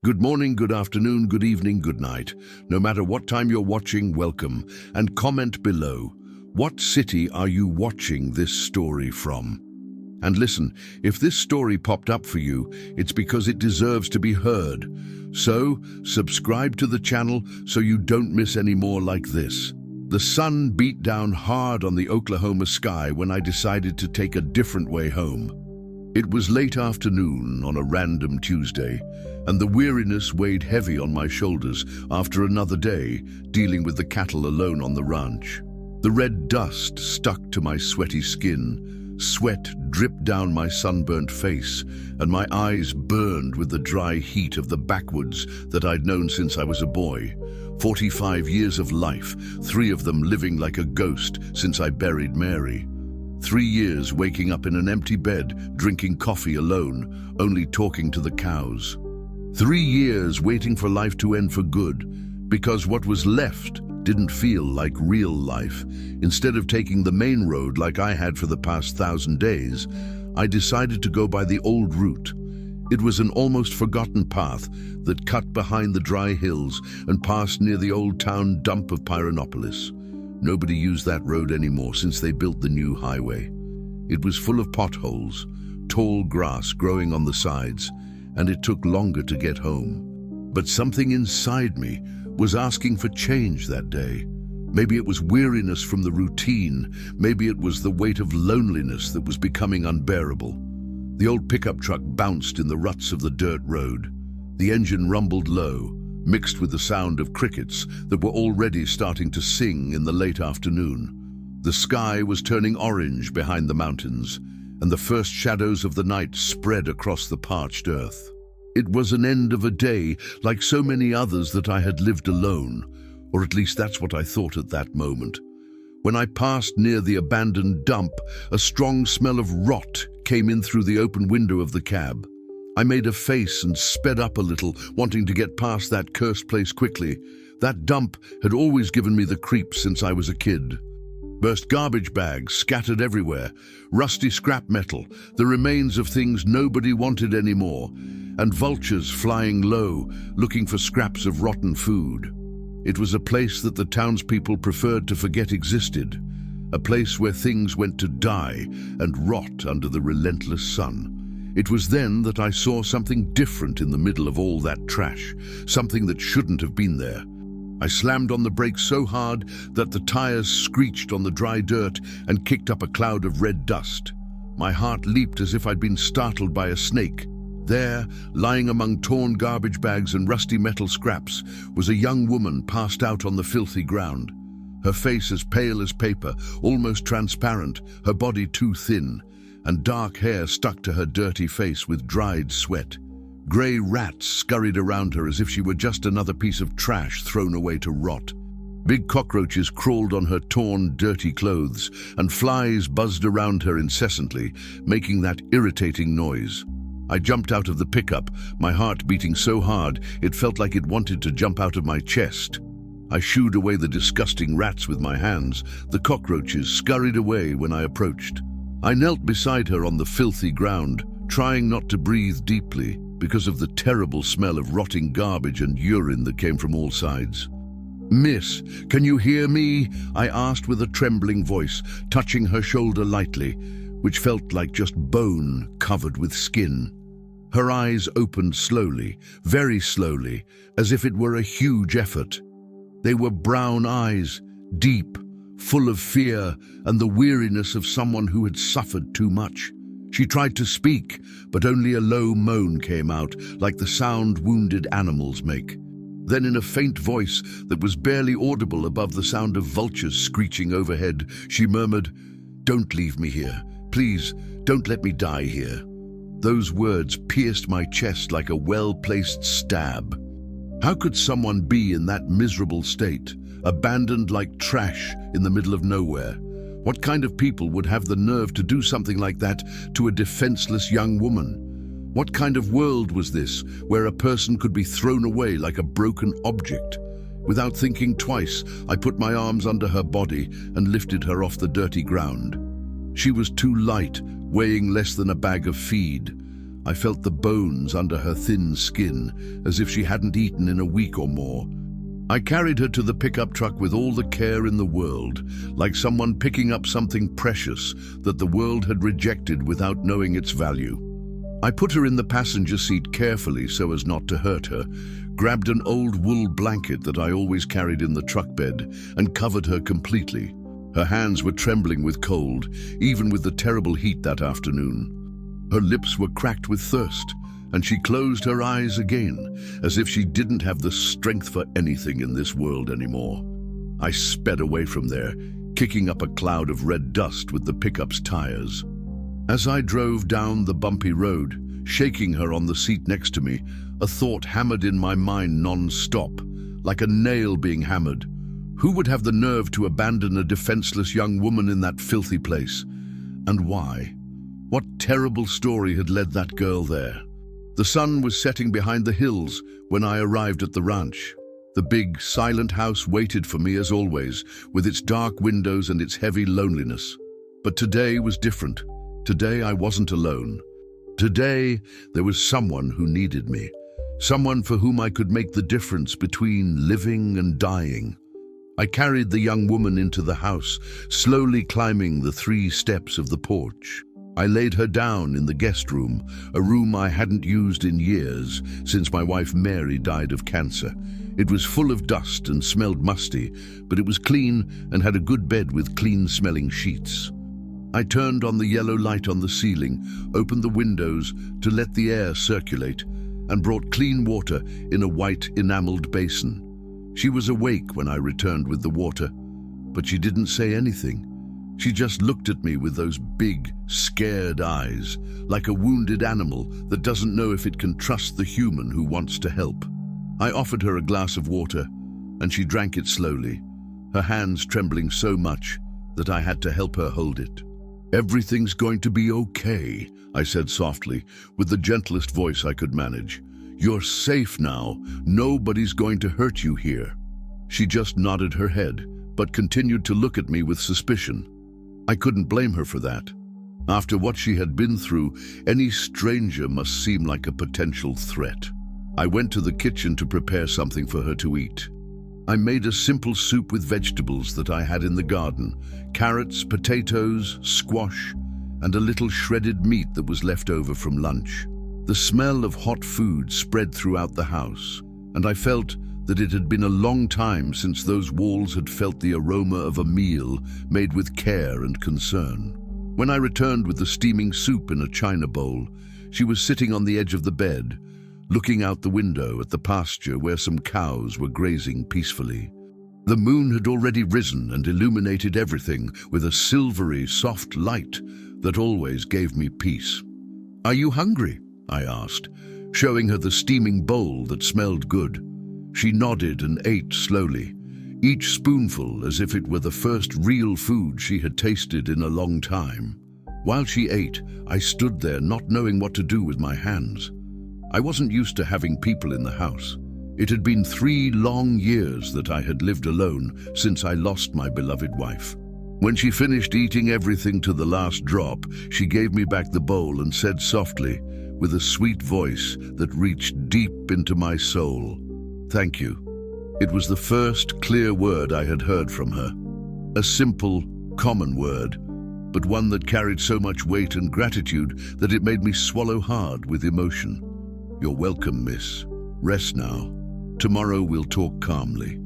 Good morning, good afternoon, good evening, good night. No matter what time you're watching, welcome. And comment below, what city are you watching this story from? And listen, if this story popped up for you, it's because it deserves to be heard. So, subscribe to the channel so you don't miss any more like this. The sun beat down hard on the Oklahoma sky when I decided to take a different way home. It was late afternoon on a random Tuesday, and the weariness weighed heavy on my shoulders after another day dealing with the cattle alone on the ranch. The red dust stuck to my sweaty skin, sweat dripped down my sunburnt face, and my eyes burned with the dry heat of the backwoods that I'd known since I was a boy. 45 years of life, 3 of them living like a ghost since I buried Mary. 3 years waking up in an empty bed, drinking coffee alone, only talking to the cows. 3 years waiting for life to end for good, because what was left didn't feel like real life. Instead of taking the main road like I had for the past 1,000 days, I decided to go by the old route. It was an almost forgotten path that cut behind the dry hills and passed near the old town dump of Pyranopolis. Nobody used that road anymore since they built the new highway. It was full of potholes, tall grass growing on the sides, and it took longer to get home. But something inside me was asking for change that day. Maybe it was weariness from the routine, maybe it was the weight of loneliness that was becoming unbearable. The old pickup truck bounced in the ruts of the dirt road. The engine rumbled low, mixed with the sound of crickets that were already starting to sing in the late afternoon. The sky was turning orange behind the mountains, and the first shadows of the night spread across the parched earth. It was an end of a day like so many others that I had lived alone, or at least that's what I thought at that moment. When I passed near the abandoned dump, a strong smell of rot came in through the open window of the cab. I made a face and sped up a little, wanting to get past that cursed place quickly. That dump had always given me the creeps since I was a kid. Burst garbage bags scattered everywhere, rusty scrap metal, the remains of things nobody wanted anymore, and vultures flying low, looking for scraps of rotten food. It was a place that the townspeople preferred to forget existed, a place where things went to die and rot under the relentless sun. It was then that I saw something different in the middle of all that trash, something that shouldn't have been there. I slammed on the brakes so hard that the tires screeched on the dry dirt and kicked up a cloud of red dust. My heart leaped as if I'd been startled by a snake. There, lying among torn garbage bags and rusty metal scraps, was a young woman passed out on the filthy ground. Her face as pale as paper, almost transparent, her body too thin, and dark hair stuck to her dirty face with dried sweat. Grey rats scurried around her as if she were just another piece of trash thrown away to rot. Big cockroaches crawled on her torn, dirty clothes, and flies buzzed around her incessantly, making that irritating noise. I jumped out of the pickup, my heart beating so hard it felt like it wanted to jump out of my chest. I shooed away the disgusting rats with my hands. The cockroaches scurried away when I approached. I knelt beside her on the filthy ground, trying not to breathe deeply because of the terrible smell of rotting garbage and urine that came from all sides. "Miss, can you hear me?" I asked with a trembling voice, touching her shoulder lightly, which felt like just bone covered with skin. Her eyes opened slowly, very slowly, as if it were a huge effort. They were brown eyes, deep, full of fear and the weariness of someone who had suffered too much. She tried to speak, but only a low moan came out, like the sound wounded animals make. Then in a faint voice that was barely audible above the sound of vultures screeching overhead, she murmured, "Don't leave me here. Please, don't let me die here." Those words pierced my chest like a well-placed stab. How could someone be in that miserable state, abandoned like trash in the middle of nowhere? What kind of people would have the nerve to do something like that to a defenseless young woman? What kind of world was this, where a person could be thrown away like a broken object? Without thinking twice, I put my arms under her body and lifted her off the dirty ground. She was too light, weighing less than a bag of feed. I felt the bones under her thin skin, as if she hadn't eaten in a week or more. I carried her to the pickup truck with all the care in the world, like someone picking up something precious that the world had rejected without knowing its value. I put her in the passenger seat carefully so as not to hurt her, grabbed an old wool blanket that I always carried in the truck bed, and covered her completely. Her hands were trembling with cold, even with the terrible heat that afternoon. Her lips were cracked with thirst, and she closed her eyes again, as if she didn't have the strength for anything in this world anymore. I sped away from there, kicking up a cloud of red dust with the pickup's tires. As I drove down the bumpy road, shaking her on the seat next to me, a thought hammered in my mind non-stop, like a nail being hammered. Who would have the nerve to abandon a defenseless young woman in that filthy place? And why? What terrible story had led that girl there? The sun was setting behind the hills when I arrived at the ranch. The big, silent house waited for me as always, with its dark windows and its heavy loneliness. But today was different. Today I wasn't alone. Today there was someone who needed me, someone for whom I could make the difference between living and dying. I carried the young woman into the house, slowly climbing the 3 steps of the porch. I laid her down in the guest room, a room I hadn't used in years, since my wife Mary died of cancer. It was full of dust and smelled musty, but it was clean and had a good bed with clean-smelling sheets. I turned on the yellow light on the ceiling, opened the windows to let the air circulate, and brought clean water in a white enameled basin. She was awake when I returned with the water, but she didn't say anything. She just looked at me with those big, scared eyes, like a wounded animal that doesn't know if it can trust the human who wants to help. I offered her a glass of water, and she drank it slowly, her hands trembling so much that I had to help her hold it. "Everything's going to be okay," I said softly, with the gentlest voice I could manage. "You're safe now. Nobody's going to hurt you here." She just nodded her head, but continued to look at me with suspicion. I couldn't blame her for that. After what she had been through, any stranger must seem like a potential threat. I went to the kitchen to prepare something for her to eat. I made a simple soup with vegetables that I had in the garden, carrots, potatoes, squash, and a little shredded meat that was left over from lunch. The smell of hot food spread throughout the house, and I felt that it had been a long time since those walls had felt the aroma of a meal made with care and concern. When I returned with the steaming soup in a china bowl, she was sitting on the edge of the bed, looking out the window at the pasture where some cows were grazing peacefully. The moon had already risen and illuminated everything with a silvery, soft light that always gave me peace. "Are you hungry?" I asked, showing her the steaming bowl that smelled good. She nodded and ate slowly, each spoonful as if it were the first real food she had tasted in a long time. While she ate, I stood there not knowing what to do with my hands. I wasn't used to having people in the house. It had been 3 long years that I had lived alone since I lost my beloved wife. When she finished eating everything to the last drop, she gave me back the bowl and said softly, with a sweet voice that reached deep into my soul, "Thank you." It was the first clear word I had heard from her. A simple, common word, but one that carried so much weight and gratitude that it made me swallow hard with emotion. "You're welcome, miss. Rest now. Tomorrow we'll talk calmly."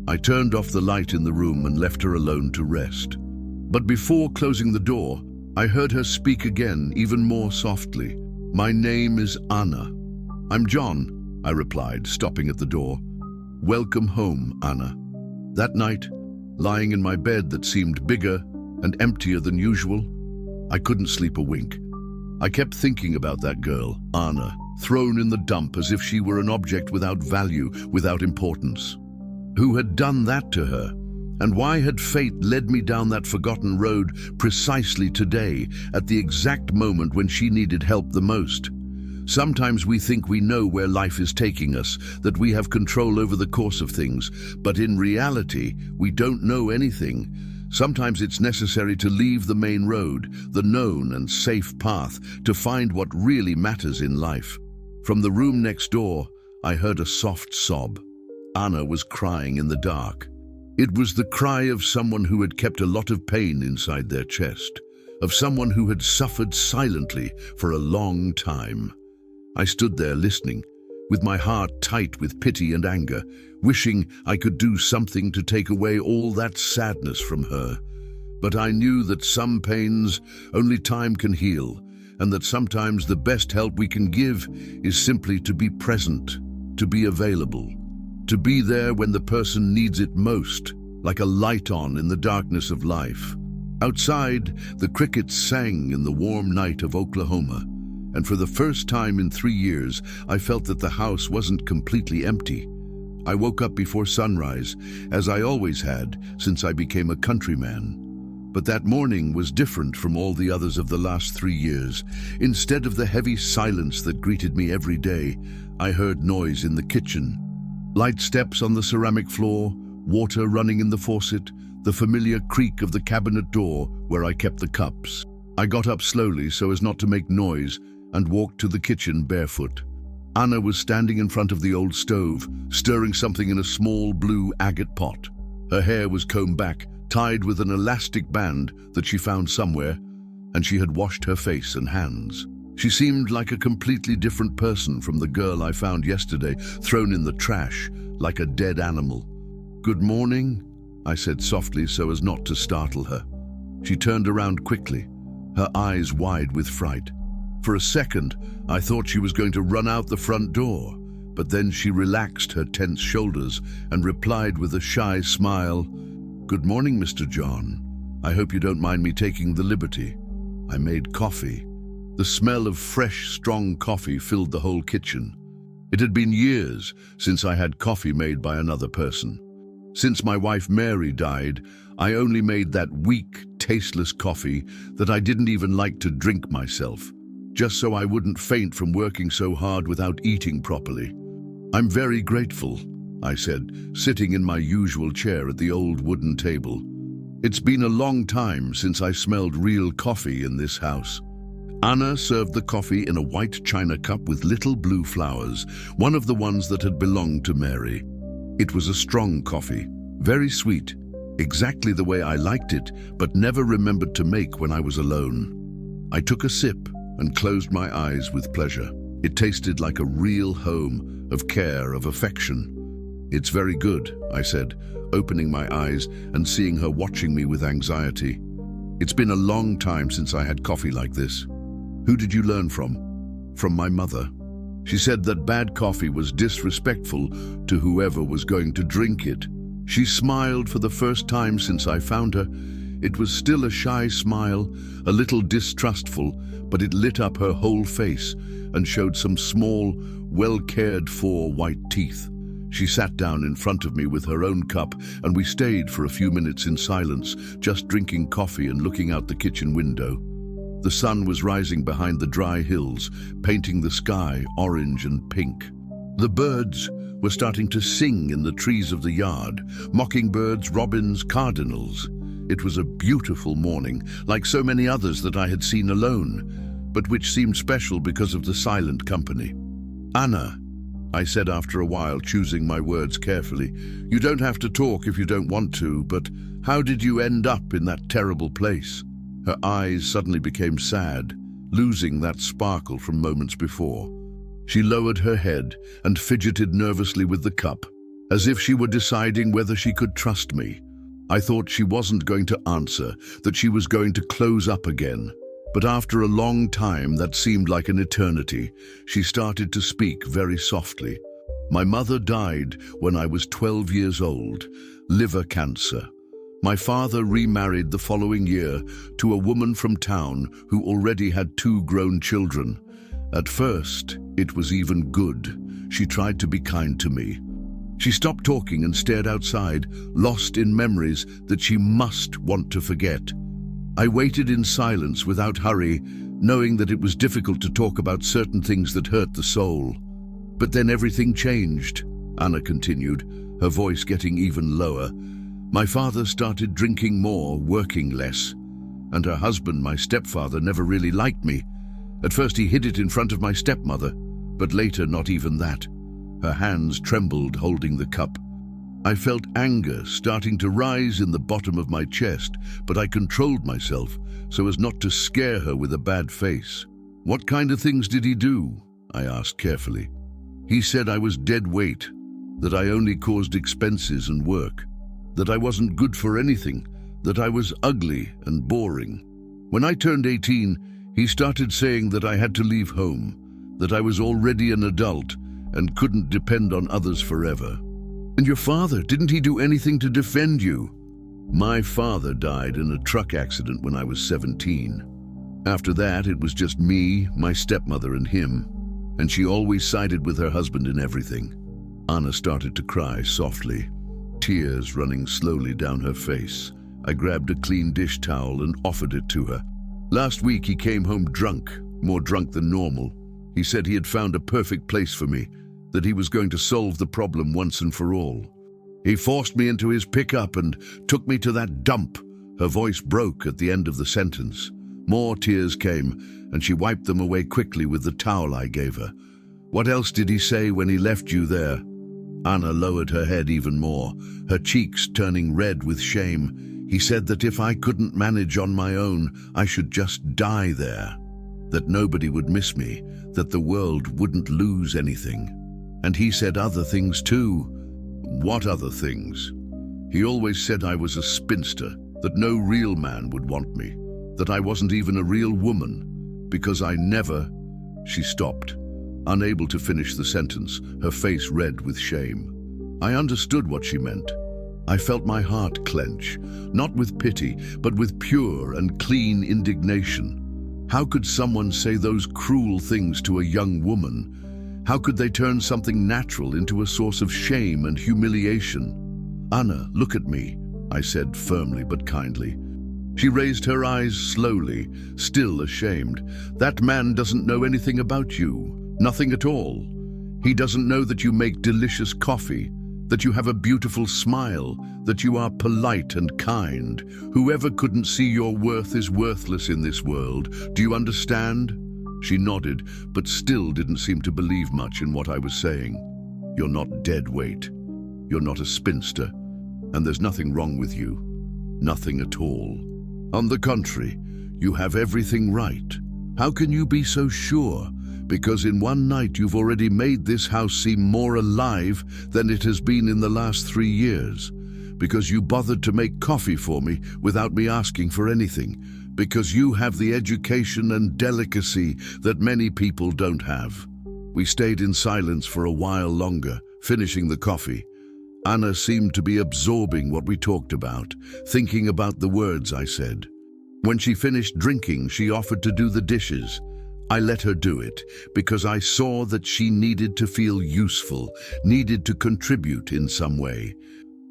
I turned off the light in the room and left her alone to rest. But before closing the door, I heard her speak again, even more softly. "My name is Anna." "I'm John," I replied, stopping at the door. "Welcome home, Anna." That night, lying in my bed that seemed bigger and emptier than usual, I couldn't sleep a wink. I kept thinking about that girl, Anna, thrown in the dump as if she were an object without value, without importance. Who had done that to her? And why had fate led me down that forgotten road precisely today, at the exact moment when she needed help the most? Sometimes we think we know where life is taking us, that we have control over the course of things, but in reality, we don't know anything. Sometimes it's necessary to leave the main road, the known and safe path, to find what really matters in life. From the room next door, I heard a soft sob. Anna was crying in the dark. It was the cry of someone who had kept a lot of pain inside their chest, of someone who had suffered silently for a long time. I stood there listening, with my heart tight with pity and anger, wishing I could do something to take away all that sadness from her. But I knew that some pains only time can heal, and that sometimes the best help we can give is simply to be present, to be available, to be there when the person needs it most, like a light on in the darkness of life. Outside, the crickets sang in the warm night of Oklahoma, and for the first time in 3 years, I felt that the house wasn't completely empty. I woke up before sunrise, as I always had since I became a countryman. But that morning was different from all the others of the last 3 years. Instead of the heavy silence that greeted me every day, I heard noise in the kitchen. Light steps on the ceramic floor, water running in the faucet, the familiar creak of the cabinet door where I kept the cups. I got up slowly so as not to make noise and walked to the kitchen barefoot. Anna was standing in front of the old stove, stirring something in a small blue agate pot. Her hair was combed back, tied with an elastic band that she found somewhere, and she had washed her face and hands. She seemed like a completely different person from the girl I found yesterday, thrown in the trash, like a dead animal. "Good morning," I said softly so as not to startle her. She turned around quickly, her eyes wide with fright. For a second, I thought she was going to run out the front door, but then she relaxed her tense shoulders and replied with a shy smile, "Good morning, Mr. John. I hope you don't mind me taking the liberty. I made coffee." The smell of fresh, strong coffee filled the whole kitchen. It had been years since I had coffee made by another person. Since my wife Mary died, I only made that weak, tasteless coffee that I didn't even like to drink myself, just so I wouldn't faint from working so hard without eating properly. "I'm very grateful," I said, sitting in my usual chair at the old wooden table. "It's been a long time since I smelled real coffee in this house." Anna served the coffee in a white china cup with little blue flowers, one of the ones that had belonged to Mary. It was a strong coffee, very sweet, exactly the way I liked it, but never remembered to make when I was alone. I took a sip and closed my eyes with pleasure. It tasted like a real home of care, of affection. "It's very good," I said, opening my eyes and seeing her watching me with anxiety. "It's been a long time since I had coffee like this." "Who did you learn from?" "From my mother. She said that bad coffee was disrespectful to whoever was going to drink it." She smiled for the first time since I found her. It was still a shy smile, a little distrustful, but it lit up her whole face and showed some small, well-cared-for white teeth. She sat down in front of me with her own cup, and we stayed for a few minutes in silence, just drinking coffee and looking out the kitchen window. The sun was rising behind the dry hills, painting the sky orange and pink. The birds were starting to sing in the trees of the yard, mockingbirds, robins, cardinals. It was a beautiful morning, like so many others that I had seen alone, but which seemed special because of the silent company. "Anna," I said after a while, choosing my words carefully, "you don't have to talk if you don't want to, but how did you end up in that terrible place?" Her eyes suddenly became sad, losing that sparkle from moments before. She lowered her head and fidgeted nervously with the cup, as if she were deciding whether she could trust me. I thought she wasn't going to answer, that she was going to close up again. But after a long time that seemed like an eternity, she started to speak very softly. "My mother died when I was 12 years old, liver cancer. My father remarried the following year to a woman from town who already had 2 grown children. At first, it was even good. She tried to be kind to me." She stopped talking and stared outside, lost in memories that she must want to forget. I waited in silence without hurry, knowing that it was difficult to talk about certain things that hurt the soul. "But then everything changed," Anna continued, her voice getting even lower. My father started drinking more, working less, and her husband, my stepfather, never really liked me. At first he hid it in front of my stepmother, but later not even that. Her hands trembled holding the cup. I felt anger starting to rise in the bottom of my chest, but I controlled myself so as not to scare her with a bad face. "What kind of things did he do?" I asked carefully. "He said I was dead weight, that I only caused expenses and work, that I wasn't good for anything, that I was ugly and boring. When I turned 18, he started saying that I had to leave home, that I was already an adult and couldn't depend on others forever." "And your father, didn't he do anything to defend you?" "My father died in a truck accident when I was 17. After that, it was just me, my stepmother, and him, and she always sided with her husband in everything." Anna started to cry softly, tears running slowly down her face. I grabbed a clean dish towel and offered it to her. "Last week he came home drunk, more drunk than normal. He said he had found a perfect place for me, that he was going to solve the problem once and for all. He forced me into his pickup and took me to that dump." Her voice broke at the end of the sentence. More tears came, and she wiped them away quickly with the towel I gave her. "What else did he say when he left you there?" Anna lowered her head even more, her cheeks turning red with shame. "He said that if I couldn't manage on my own, I should just die there, that nobody would miss me, that the world wouldn't lose anything. And he said other things too." "What other things?" "He always said I was a spinster, that no real man would want me, that I wasn't even a real woman, because I never—" She stopped, unable to finish the sentence, her face red with shame. I understood what she meant. I felt my heart clench, not with pity, but with pure and clean indignation. How could someone say those cruel things to a young woman? How could they turn something natural into a source of shame and humiliation? "Anna, look at me," I said firmly but kindly. She raised her eyes slowly, still ashamed. "That man doesn't know anything about you, nothing at all. He doesn't know that you make delicious coffee, that you have a beautiful smile, that you are polite and kind. Whoever couldn't see your worth is worthless in this world. Do you understand?" She nodded, but still didn't seem to believe much in what I was saying. "You're not dead weight. You're not a spinster. And there's nothing wrong with you. Nothing at all. On the contrary, you have everything right. How can you be so sure? Because in one night you've already made this house seem more alive than it has been in the last 3 years. Because you bothered to make coffee for me without me asking for anything. Because you have the education and delicacy that many people don't have." We stayed in silence for a while longer, finishing the coffee. Anna seemed to be absorbing what we talked about, thinking about the words I said. When she finished drinking, she offered to do the dishes. I let her do it because I saw that she needed to feel useful, needed to contribute in some way.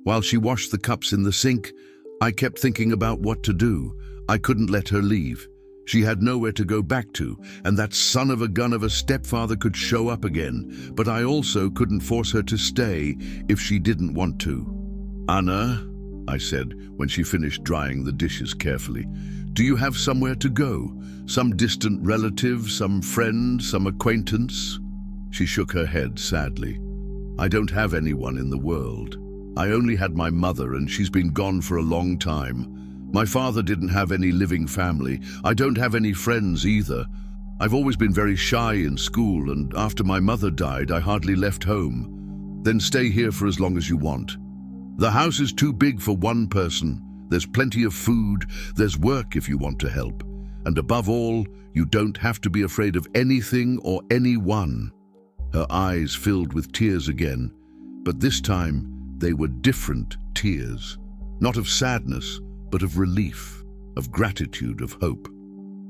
While she washed the cups in the sink, I kept thinking about what to do. I couldn't let her leave. She had nowhere to go back to, and that son of a gun of a stepfather could show up again, but I also couldn't force her to stay if she didn't want to. "Anna," I said when she finished drying the dishes carefully, "do you have somewhere to go? Some distant relative, some friend, some acquaintance?" She shook her head sadly. "I don't have anyone in the world. I only had my mother, and she's been gone for a long time. My father didn't have any living family. I don't have any friends either. I've always been very shy in school, and after my mother died, I hardly left home." "Then stay here for as long as you want. The house is too big for one person. There's plenty of food, there's work if you want to help. And above all, you don't have to be afraid of anything or anyone." Her eyes filled with tears again, but this time they were different tears. Not of sadness, but of relief, of gratitude, of hope.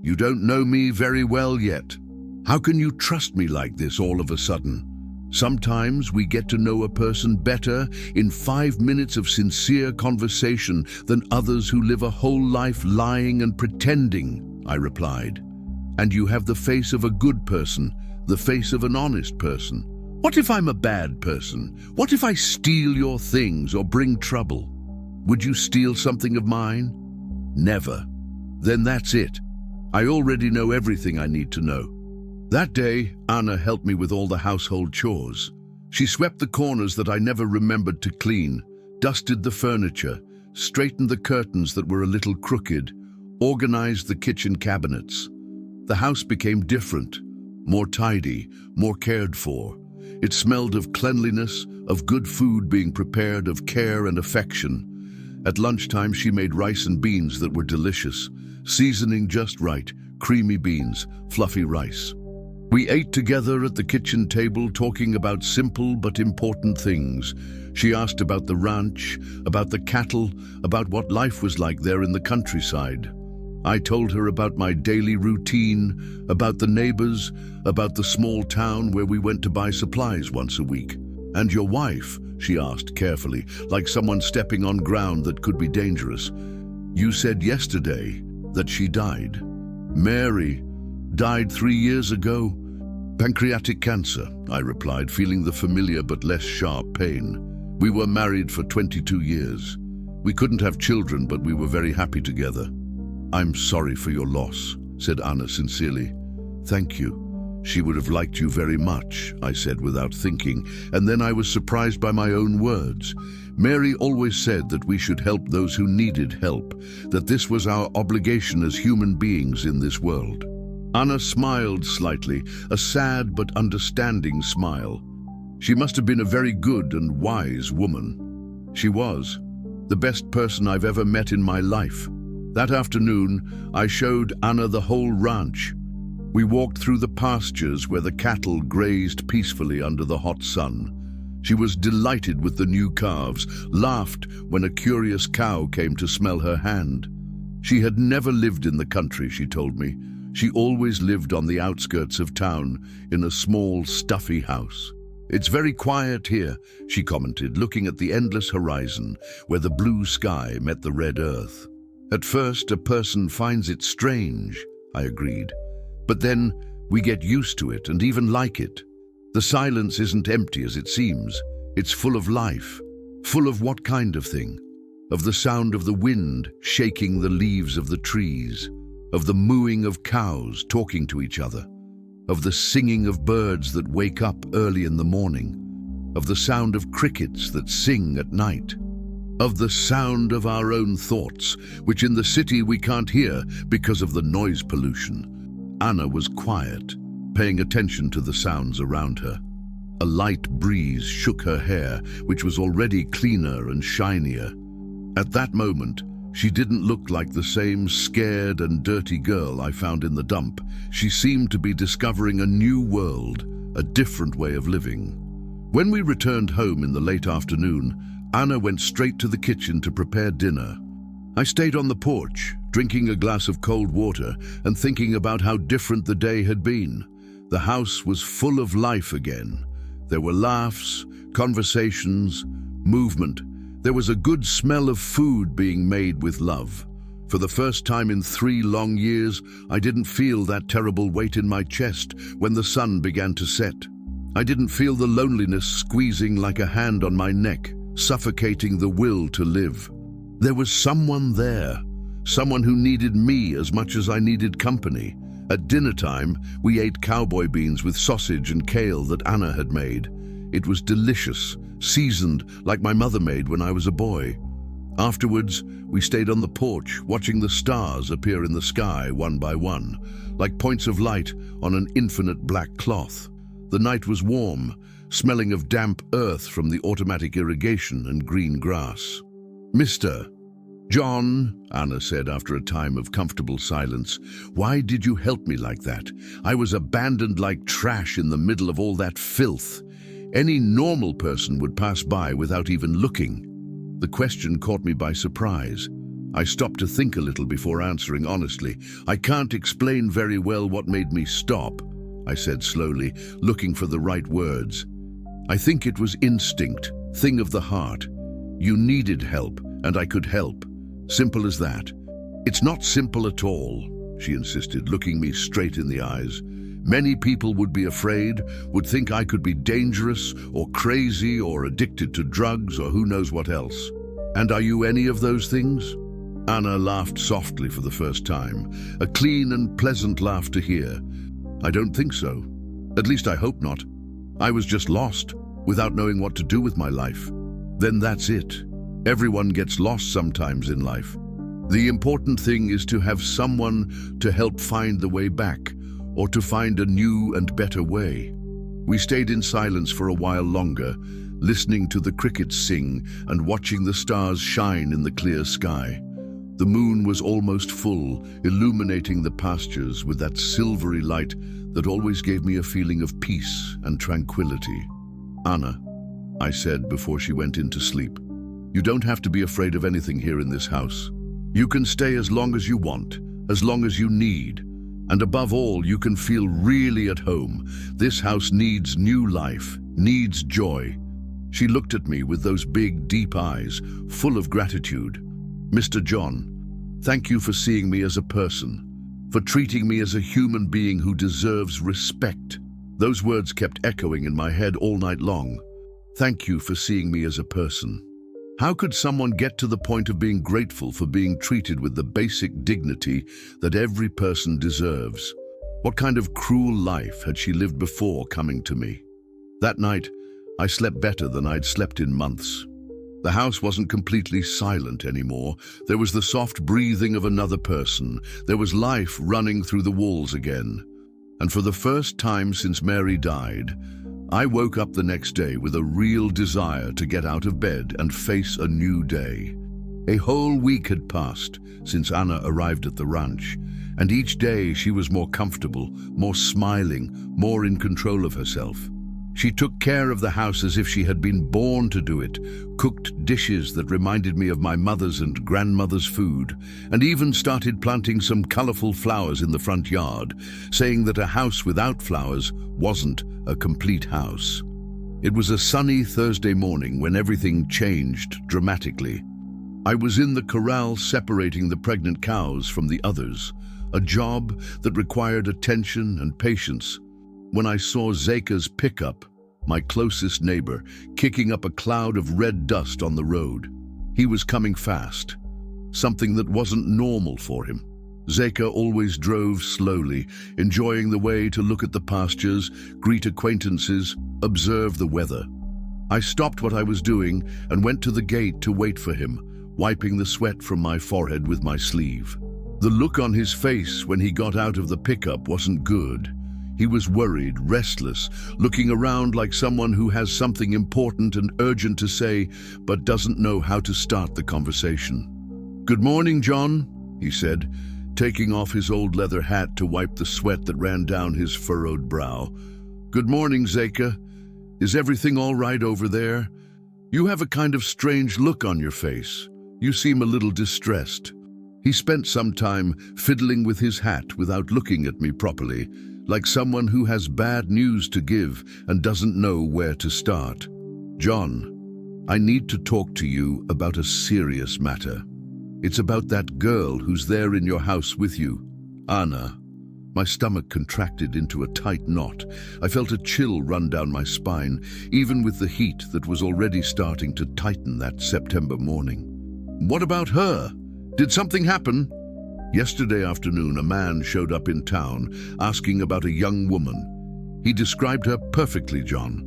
"You don't know me very well yet. How can you trust me like this all of a sudden? Sometimes we get to know a person better in 5 minutes of sincere conversation than others who live a whole life lying and pretending," I replied. "And you have the face of a good person, the face of an honest person. What if I'm a bad person? What if I steal your things or bring trouble?" Would you steal something of mine? Never. Then that's it. I already know everything I need to know. That day, Anna helped me with all the household chores. She swept the corners that I never remembered to clean, dusted the furniture, straightened the curtains that were a little crooked, organized the kitchen cabinets. The house became different, more tidy, more cared for. It smelled of cleanliness, of good food being prepared, of care and affection. At lunchtime, she made rice and beans that were delicious, seasoning just right, creamy beans, fluffy rice. We ate together at the kitchen table, talking about simple but important things. She asked about the ranch, about the cattle, about what life was like there in the countryside. I told her about my daily routine, about the neighbors, about the small town where we went to buy supplies once a week. "And your wife?" she asked carefully, like someone stepping on ground that could be dangerous. "You said yesterday that she died." "Mary died 3 years ago. Pancreatic cancer," I replied, feeling the familiar but less sharp pain. "We were married for 22 years. We couldn't have children, but we were very happy together." "I'm sorry for your loss," said Anna sincerely. "Thank you. She would have liked you very much," I said without thinking, and then I was surprised by my own words. Mary always said that we should help those who needed help, that this was our obligation as human beings in this world. Anna smiled slightly, a sad but understanding smile. She must have been a very good and wise woman. She was. The best person I've ever met in my life. That afternoon, I showed Anna the whole ranch. We walked through the pastures where the cattle grazed peacefully under the hot sun. She was delighted with the new calves, laughed when a curious cow came to smell her hand. She had never lived in the country, she told me. She always lived on the outskirts of town, in a small, stuffy house. "It's very quiet here," she commented, looking at the endless horizon, where the blue sky met the red earth. "At first, a person finds it strange," I agreed. "But then we get used to it and even like it. The silence isn't empty as it seems. It's full of life. Full of what kind of thing? Of the sound of the wind shaking the leaves of the trees, of the mooing of cows talking to each other, of the singing of birds that wake up early in the morning, of the sound of crickets that sing at night, of the sound of our own thoughts, which in the city we can't hear because of the noise pollution." Anna was quiet, paying attention to the sounds around her. A light breeze shook her hair, which was already cleaner and shinier. At that moment, she didn't look like the same scared and dirty girl I found in the dump. She seemed to be discovering a new world, a different way of living. When we returned home in the late afternoon, Anna went straight to the kitchen to prepare dinner. I stayed on the porch, drinking a glass of cold water and thinking about how different the day had been. The house was full of life again. There were laughs, conversations, movement. There was a good smell of food being made with love. For the first time in 3 long years, I didn't feel that terrible weight in my chest when the sun began to set. I didn't feel the loneliness squeezing like a hand on my neck, suffocating the will to live. There was someone there, someone who needed me as much as I needed company. At dinner time, we ate cowboy beans with sausage and kale that Anna had made. It was delicious, seasoned like my mother made when I was a boy. Afterwards, we stayed on the porch, watching the stars appear in the sky one by one, like points of light on an infinite black cloth. The night was warm, smelling of damp earth from the automatic irrigation and green grass. "Mr. John," Anna said after a time of comfortable silence, "why did you help me like that? I was abandoned like trash in the middle of all that filth. Any normal person would pass by without even looking." The question caught me by surprise. I stopped to think a little before answering honestly. "I can't explain very well what made me stop," I said slowly, looking for the right words. "I think it was instinct, thing of the heart. You needed help, and I could help. Simple as that." "It's not simple at all," she insisted, looking me straight in the eyes. "Many people would be afraid, would think I could be dangerous or crazy or addicted to drugs or who knows what else. And are you any of those things? Anna laughed softly for the first time, a clean and pleasant laugh to hear. I don't think so. At least I hope not. I was just lost, without knowing what to do with my life. Then that's it. Everyone gets lost sometimes in life. The important thing is to have someone to help find the way back, or to find a new and better way. We stayed in silence for a while longer, listening to the crickets sing and watching the stars shine in the clear sky. The moon was almost full, illuminating the pastures with that silvery light that always gave me a feeling of peace and tranquility. Anna, I said before she went into sleep, you don't have to be afraid of anything here in this house. You can stay as long as you want, as long as you need. And above all, you can feel really at home. This house needs new life, needs joy. She looked at me with those big, deep eyes, full of gratitude. Mr. John, thank you for seeing me as a person, for treating me as a human being who deserves respect. Those words kept echoing in my head all night long. Thank you for seeing me as a person. How could someone get to the point of being grateful for being treated with the basic dignity that every person deserves? What kind of cruel life had she lived before coming to me? That night, I slept better than I'd slept in months. The house wasn't completely silent anymore. There was the soft breathing of another person. There was life running through the walls again. And for the first time since Mary died, I woke up the next day with a real desire to get out of bed and face a new day. A whole week had passed since Anna arrived at the ranch, and each day she was more comfortable, more smiling, more in control of herself. She took care of the house as if she had been born to do it, cooked dishes that reminded me of my mother's and grandmother's food, and even started planting some colorful flowers in the front yard, saying that a house without flowers wasn't a complete house. It was a sunny Thursday morning when everything changed dramatically. I was in the corral separating the pregnant cows from the others, a job that required attention and patience, when I saw Zeka's pickup, my closest neighbor, kicking up a cloud of red dust on the road. He was coming fast, something that wasn't normal for him. Zeka always drove slowly, enjoying the way to look at the pastures, greet acquaintances, observe the weather. I stopped what I was doing and went to the gate to wait for him, wiping the sweat from my forehead with my sleeve. The look on his face when he got out of the pickup wasn't good. He was worried, restless, looking around like someone who has something important and urgent to say, but doesn't know how to start the conversation. "Good morning, John," he said, taking off his old leather hat to wipe the sweat that ran down his furrowed brow. "Good morning, Zeka. Is everything all right over there? You have a kind of strange look on your face. You seem a little distressed." He spent some time fiddling with his hat without looking at me properly, like someone who has bad news to give and doesn't know where to start. "John, I need to talk to you about a serious matter. It's about that girl who's there in your house with you, Anna." My stomach contracted into a tight knot. I felt a chill run down my spine, even with the heat that was already starting to tighten that September morning. "What about her? Did something happen?" "Yesterday afternoon, a man showed up in town asking about a young woman. He described her perfectly, John.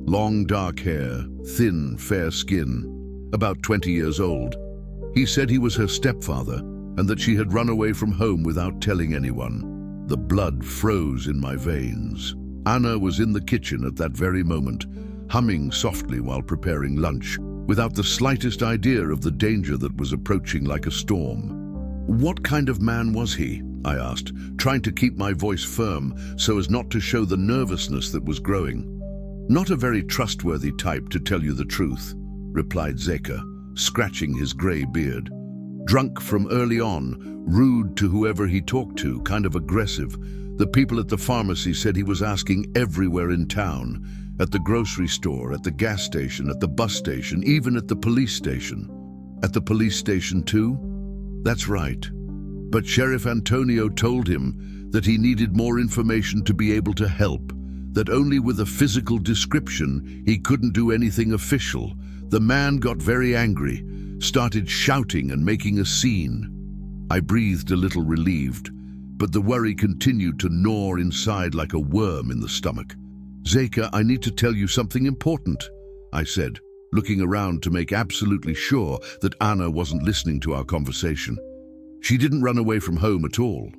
Long dark hair, thin, fair skin, about 20 years old. He said he was her stepfather and that she had run away from home without telling anyone." The blood froze in my veins. Anna was in the kitchen at that very moment, humming softly while preparing lunch, without the slightest idea of the danger that was approaching like a storm. "What kind of man was he?" I asked, trying to keep my voice firm so as not to show the nervousness that was growing. "Not a very trustworthy type, to tell you the truth," replied Zeka, scratching his grey beard. "Drunk from early on, rude to whoever he talked to, kind of aggressive. The people at the pharmacy said he was asking everywhere in town, at the grocery store, at the gas station, at the bus station, even at the police station." "At the police station too?" "That's right. But Sheriff Antonio told him that he needed more information to be able to help, that only with a physical description he couldn't do anything official. The man got very angry, started shouting and making a scene. I breathed a little relieved, but the worry continued to gnaw inside like a worm in the stomach. "Zeka, I need to tell you something important," I said, looking around to make absolutely sure that Anna wasn't listening to our conversation. She didn't run away from home at all.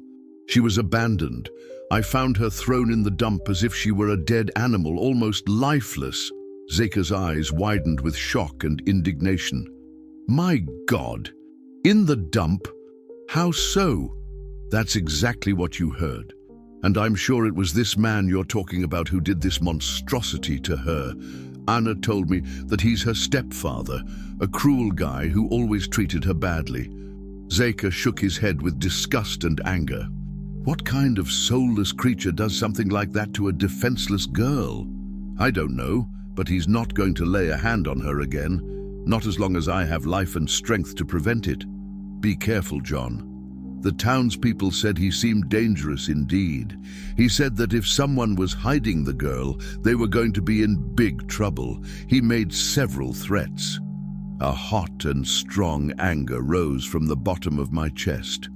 She was abandoned. I found her thrown in the dump as if she were a dead animal, almost lifeless. Zeka's eyes widened with shock and indignation. "My God! In the dump? How so?" "That's exactly what you heard. And I'm sure it was this man you're talking about who did this monstrosity to her. Anna told me that he's her stepfather, a cruel guy who always treated her badly." Zeka shook his head with disgust and anger. "What kind of soulless creature does something like that to a defenseless girl?" "I don't know, but he's not going to lay a hand on her again. Not as long as I have life and strength to prevent it. Be careful, John. The townspeople said he seemed dangerous indeed. He said that if someone was hiding the girl, they were going to be in big trouble. He made several threats." A hot and strong anger rose from the bottom of my chest.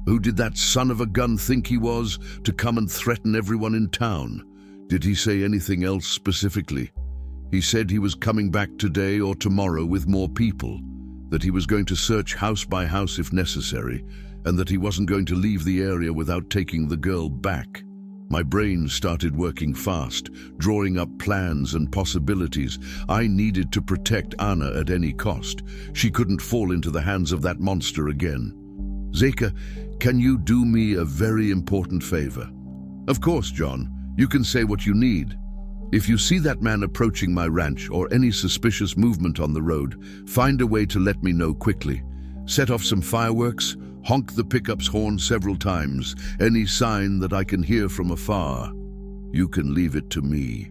Who did that son of a gun think he was, to come and threaten everyone in town? Did he say anything else specifically? He said he was coming back today or tomorrow with more people, that he was going to search house by house if necessary, and that he wasn't going to leave the area without taking the girl back. My brain started working fast, drawing up plans and possibilities. I needed to protect Anna at any cost. She couldn't fall into the hands of that monster again. "Zeka, can you do me a very important favor?" "Of course, John. You can say what you need. If you see that man approaching my ranch or any suspicious movement on the road, find a way to let me know quickly. Set off some fireworks, honk the pickup's horn several times, any sign that I can hear from afar. You can leave it to me.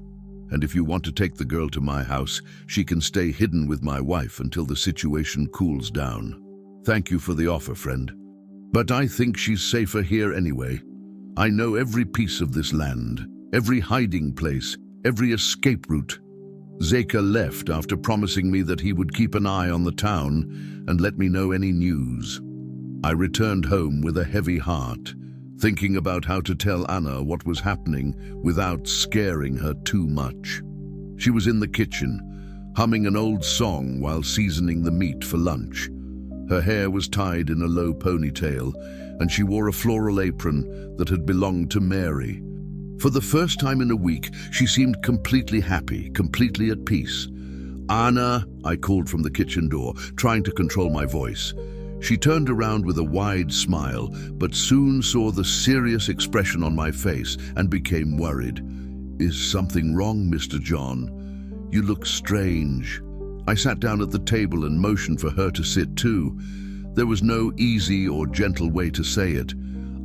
And if you want to take the girl to my house, she can stay hidden with my wife until the situation cools down. Thank you for the offer, friend. But I think she's safer here anyway. I know every piece of this land, every hiding place, every escape route." Zeka left after promising me that he would keep an eye on the town and let me know any news. I returned home with a heavy heart, thinking about how to tell Anna what was happening without scaring her too much. She was in the kitchen, humming an old song while seasoning the meat for lunch. Her hair was tied in a low ponytail, and she wore a floral apron that had belonged to Mary. For the first time in a week, she seemed completely happy, completely at peace. "Anna," I called from the kitchen door, trying to control my voice. She turned around with a wide smile, but soon saw the serious expression on my face and became worried. "Is something wrong, Mr. John? You look strange." I sat down at the table and motioned for her to sit too. There was no easy or gentle way to say it.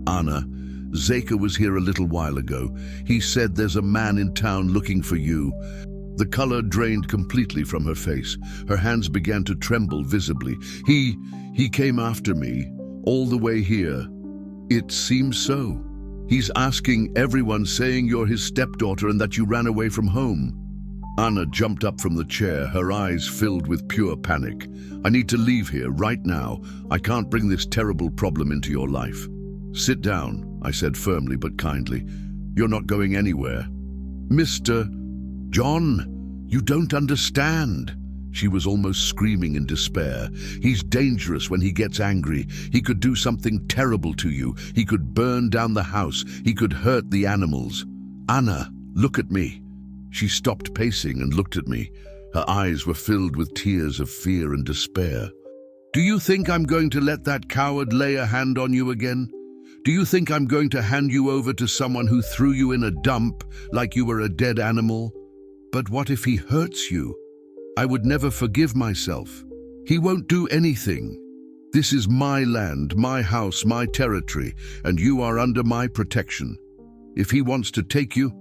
"Anna, Zeka was here a little while ago. He said there's a man in town looking for you." The color drained completely from her face. Her hands began to tremble visibly. He came after me, all the way here." "It seems so. He's asking everyone, saying you're his stepdaughter and that you ran away from home." Anna jumped up from the chair, her eyes filled with pure panic. "I need to leave here right now. I can't bring this terrible problem into your life." "Sit down," I said firmly but kindly. "You're not going anywhere." "Mr. John, you don't understand." She was almost screaming in despair. "He's dangerous when he gets angry. He could do something terrible to you. He could burn down the house. He could hurt the animals. Anna, look at me." She stopped pacing and looked at me. Her eyes were filled with tears of fear and despair. "Do you think I'm going to let that coward lay a hand on you again? Do you think I'm going to hand you over to someone who threw you in a dump like you were a dead animal? But what if he hurts you? I would never forgive myself. He won't do anything. This is my land, my house, my territory, and you are under my protection. If he wants to take you,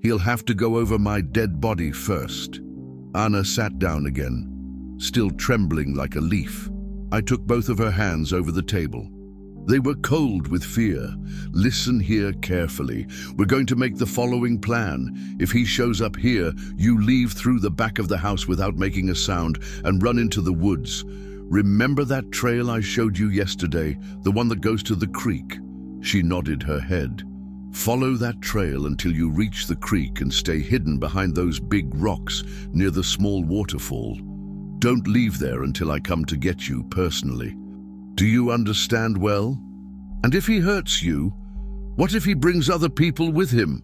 he'll have to go over my dead body first." Anna sat down again, still trembling like a leaf. I took both of her hands over the table. They were cold with fear. "Listen here carefully. We're going to make the following plan. If he shows up here, you leave through the back of the house without making a sound and run into the woods. Remember that trail I showed you yesterday, the one that goes to the creek? She nodded her head. Follow that trail until you reach the creek and stay hidden behind those big rocks near the small waterfall. Don't leave there until I come to get you personally. Do you understand well? And if he hurts you, what if he brings other people with him?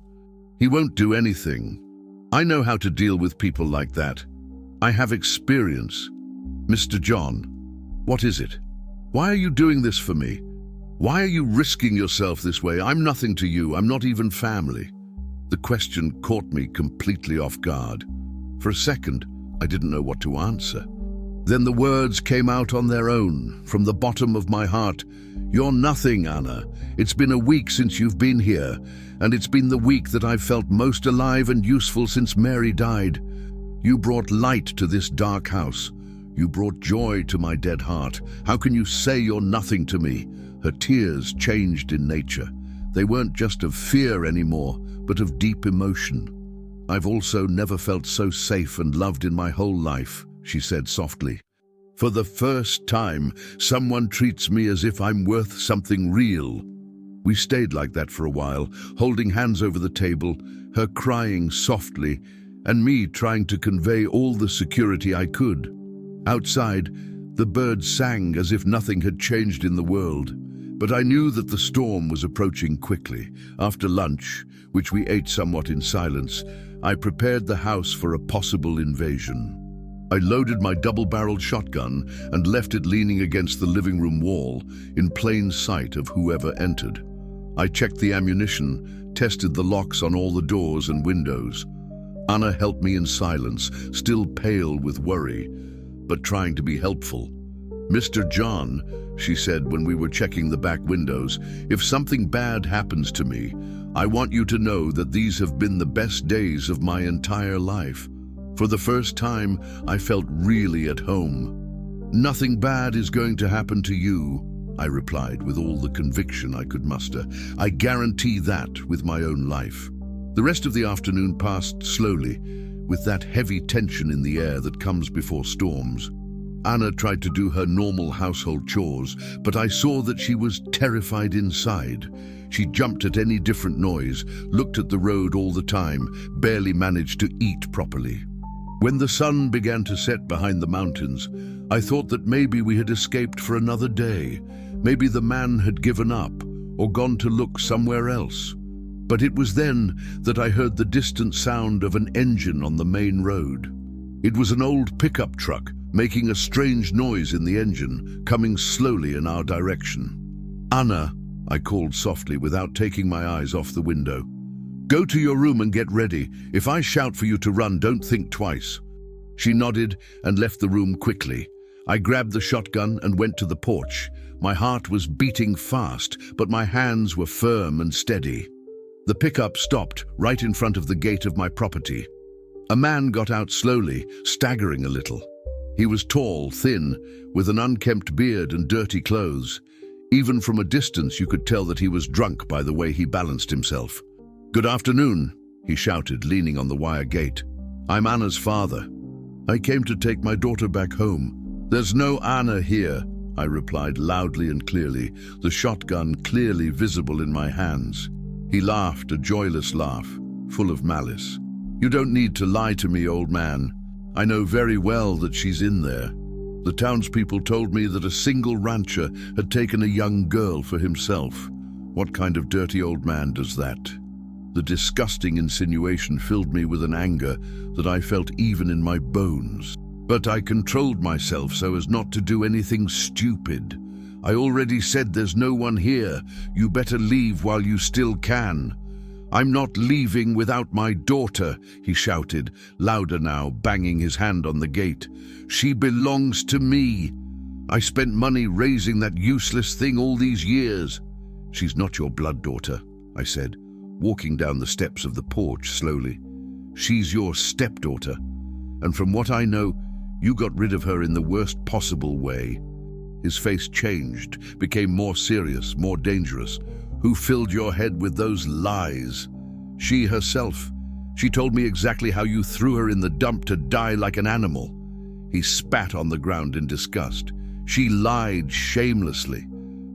He won't do anything. I know how to deal with people like that. I have experience. Mr. John, what is it? Why are you doing this for me? Why are you risking yourself this way? I'm nothing to you. I'm not even family. The question caught me completely off guard. For a second, I didn't know what to answer. Then the words came out on their own, from the bottom of my heart. You're nothing, Anna. It's been a week since you've been here, and it's been the week that I've felt most alive and useful since Mary died. You brought light to this dark house. You brought joy to my dead heart. How can you say you're nothing to me? Her tears changed in nature. They weren't just of fear anymore, but of deep emotion. I've also never felt so safe and loved in my whole life, she said softly. For the first time, someone treats me as if I'm worth something real. We stayed like that for a while, holding hands over the table, her crying softly, and me trying to convey all the security I could. Outside, the birds sang as if nothing had changed in the world. But I knew that the storm was approaching quickly. After lunch, which we ate somewhat in silence, I prepared the house for a possible invasion. I loaded my double-barreled shotgun and left it leaning against the living room wall, in plain sight of whoever entered. I checked the ammunition, tested the locks on all the doors and windows. Anna helped me in silence, still pale with worry, but trying to be helpful. Mr. John, she said when we were checking the back windows, if something bad happens to me, I want you to know that these have been the best days of my entire life. For the first time, I felt really at home. Nothing bad is going to happen to you, I replied with all the conviction I could muster. I guarantee that with my own life. The rest of the afternoon passed slowly, with that heavy tension in the air that comes before storms. Anna tried to do her normal household chores, but I saw that she was terrified inside. She jumped at any different noise, looked at the road all the time, barely managed to eat properly. When the sun began to set behind the mountains, I thought that maybe we had escaped for another day. Maybe the man had given up or gone to look somewhere else. But it was then that I heard the distant sound of an engine on the main road. It was an old pickup truck, making a strange noise in the engine, coming slowly in our direction. Anna, I called softly without taking my eyes off the window. Go to your room and get ready. If I shout for you to run, don't think twice. She nodded and left the room quickly. I grabbed the shotgun and went to the porch. My heart was beating fast, but my hands were firm and steady. The pickup stopped right in front of the gate of my property. A man got out slowly, staggering a little. He was tall, thin, with an unkempt beard and dirty clothes. Even from a distance you could tell that he was drunk by the way he balanced himself. "Good afternoon," he shouted, leaning on the wire gate. "I'm Anna's father. I came to take my daughter back home." "There's no Anna here," I replied loudly and clearly, the shotgun clearly visible in my hands. He laughed, a joyless laugh, full of malice. "You don't need to lie to me, old man. I know very well that she's in there. The townspeople told me that a single rancher had taken a young girl for himself. What kind of dirty old man does that?" The disgusting insinuation filled me with an anger that I felt even in my bones. But I controlled myself so as not to do anything stupid. "I already said there's no one here. You better leave while you still can." "I'm not leaving without my daughter," he shouted, louder now, banging his hand on the gate. "She belongs to me. I spent money raising that useless thing all these years." "She's not your blood daughter," I said, walking down the steps of the porch slowly. "She's your stepdaughter. And from what I know, you got rid of her in the worst possible way." His face changed, became more serious, more dangerous. "Who filled your head with those lies?" "She herself. She told me exactly how you threw her in the dump to die like an animal." He spat on the ground in disgust. She lied shamelessly.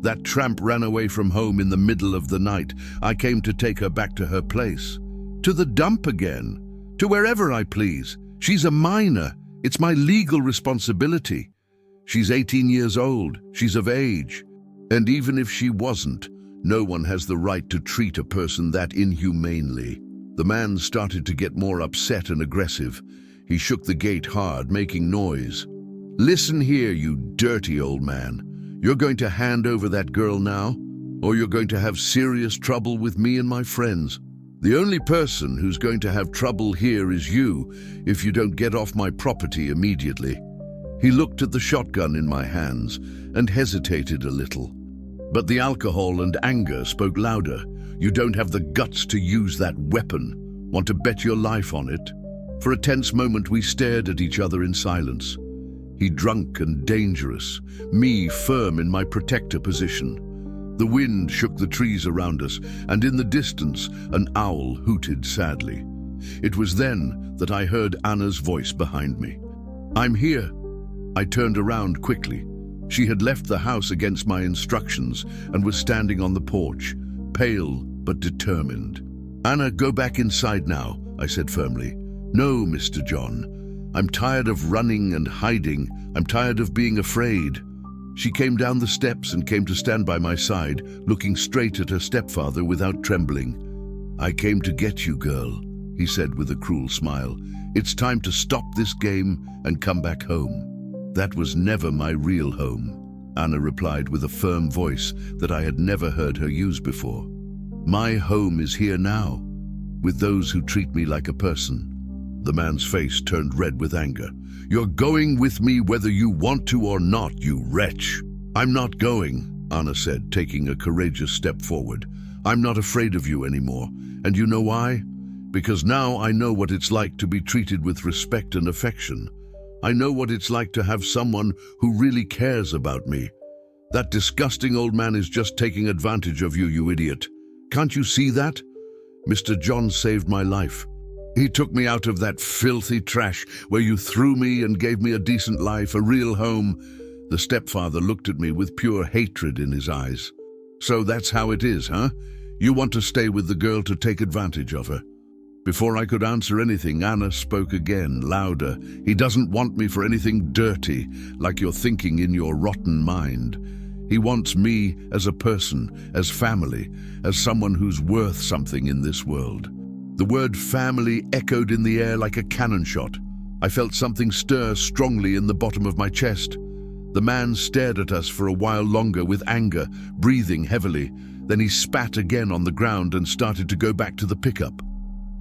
That tramp ran away from home in the middle of the night. I came to take her back to her place. To the dump again. To wherever I please. She's a minor. It's my legal responsibility. She's 18 years old. She's of age. And even if she wasn't, no one has the right to treat a person that inhumanely. The man started to get more upset and aggressive. He shook the gate hard, making noise. Listen here, you dirty old man. You're going to hand over that girl now, or you're going to have serious trouble with me and my friends. The only person who's going to have trouble here is you if you don't get off my property immediately. He looked at the shotgun in my hands and hesitated a little. But the alcohol and anger spoke louder. You don't have the guts to use that weapon. Want to bet your life on it? For a tense moment we stared at each other in silence. He drunk and dangerous, me firm in my protector position. The wind shook the trees around us, and in the distance an owl hooted sadly. It was then that I heard Anna's voice behind me. I'm here. I turned around quickly. She had left the house against my instructions and was standing on the porch, pale but determined. Anna, go back inside now, I said firmly. No, Mr. John. I'm tired of running and hiding. I'm tired of being afraid. She came down the steps and came to stand by my side, looking straight at her stepfather without trembling. I came to get you, girl, he said with a cruel smile. It's time to stop this game and come back home. That was never my real home, Anna replied with a firm voice that I had never heard her use before. My home is here now, with those who treat me like a person. The man's face turned red with anger. You're going with me whether you want to or not, you wretch. I'm not going, Anna said, taking a courageous step forward. I'm not afraid of you anymore. And you know why? Because now I know what it's like to be treated with respect and affection. I know what it's like to have someone who really cares about me. That disgusting old man is just taking advantage of you, you idiot. Can't you see that? Mr. John saved my life. He took me out of that filthy trash where you threw me and gave me a decent life, a real home. The stepfather looked at me with pure hatred in his eyes. So that's how it is, huh? You want to stay with the girl to take advantage of her. Before I could answer anything, Anna spoke again, louder. He doesn't want me for anything dirty, like you're thinking in your rotten mind. He wants me as a person, as family, as someone who's worth something in this world. The word family echoed in the air like a cannon shot. I felt something stir strongly in the bottom of my chest. The man stared at us for a while longer with anger, breathing heavily. Then he spat again on the ground and started to go back to the pickup.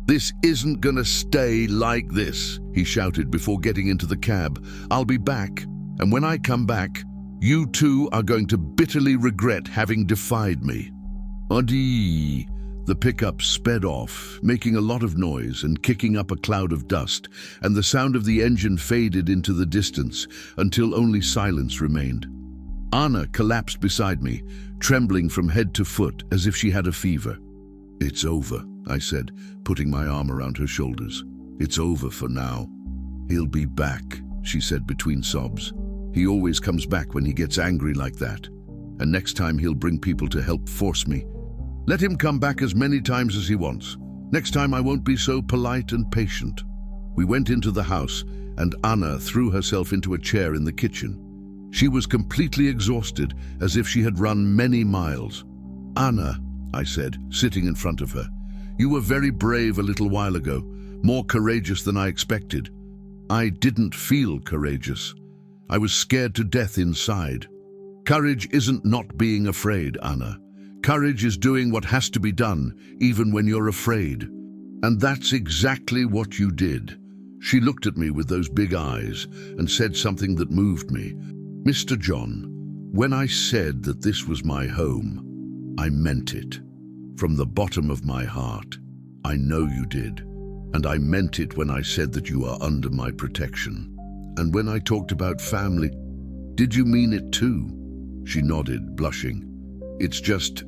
This isn't gonna stay like this, he shouted before getting into the cab. I'll be back, and when I come back, you two are going to bitterly regret having defied me. Adi. The pickup sped off, making a lot of noise and kicking up a cloud of dust, and the sound of the engine faded into the distance until only silence remained. Anna collapsed beside me, trembling from head to foot as if she had a fever. It's over, I said, putting my arm around her shoulders. It's over for now. He'll be back, she said between sobs. He always comes back when he gets angry like that. And next time he'll bring people to help force me. Let him come back as many times as he wants. Next time I won't be so polite and patient. We went into the house, and Anna threw herself into a chair in the kitchen. She was completely exhausted, as if she had run many miles. Anna, I said, sitting in front of her, you were very brave a little while ago, more courageous than I expected. I didn't feel courageous. I was scared to death inside. Courage isn't not being afraid, Anna. Courage is doing what has to be done, even when you're afraid. And that's exactly what you did. She looked at me with those big eyes and said something that moved me. Mr. John, when I said that this was my home, I meant it. From the bottom of my heart, I know you did. And I meant it when I said that you are under my protection. And when I talked about family, did you mean it too? She nodded, blushing. It's just,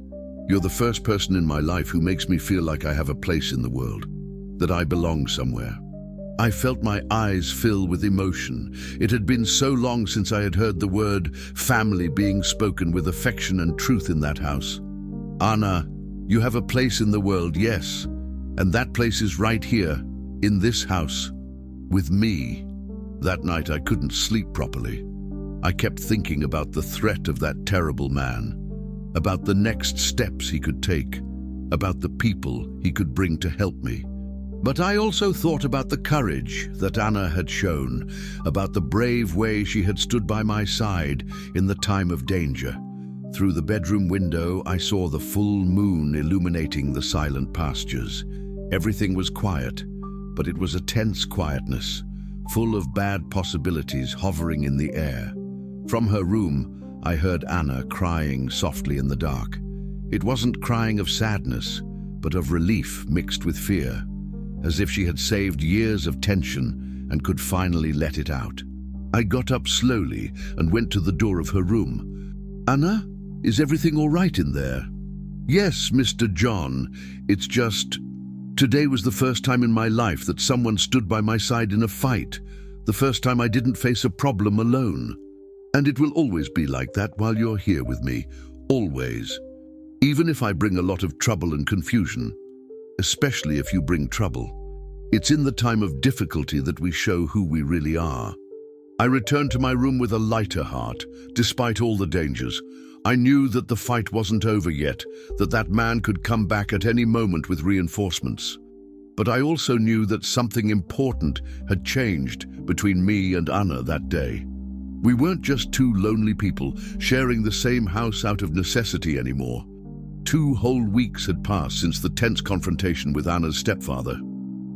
you're the first person in my life who makes me feel like I have a place in the world, that I belong somewhere. I felt my eyes fill with emotion. It had been so long since I had heard the word family being spoken with affection and truth in that house. Anna, you have a place in the world, yes, and that place is right here, in this house, with me. That night I couldn't sleep properly. I kept thinking about the threat of that terrible man, about the next steps he could take, about the people he could bring to help me. But I also thought about the courage that Anna had shown, about the brave way she had stood by my side in the time of danger. Through the bedroom window, I saw the full moon illuminating the silent pastures. Everything was quiet, but it was a tense quietness, full of bad possibilities hovering in the air. From her room, I heard Anna crying softly in the dark. It wasn't crying of sadness, but of relief mixed with fear, as if she had saved years of tension and could finally let it out. I got up slowly and went to the door of her room. Anna, is everything all right in there? Yes, Mr. John. It's just, today was the first time in my life that someone stood by my side in a fight. The first time I didn't face a problem alone. And it will always be like that while you're here with me. Always. Even if I bring a lot of trouble and confusion. Especially if you bring trouble. It's in the time of difficulty that we show who we really are. I returned to my room with a lighter heart, despite all the dangers. I knew that the fight wasn't over yet, that that man could come back at any moment with reinforcements. But I also knew that something important had changed between me and Anna that day. We weren't just two lonely people sharing the same house out of necessity anymore. 2 whole weeks had passed since the tense confrontation with Anna's stepfather.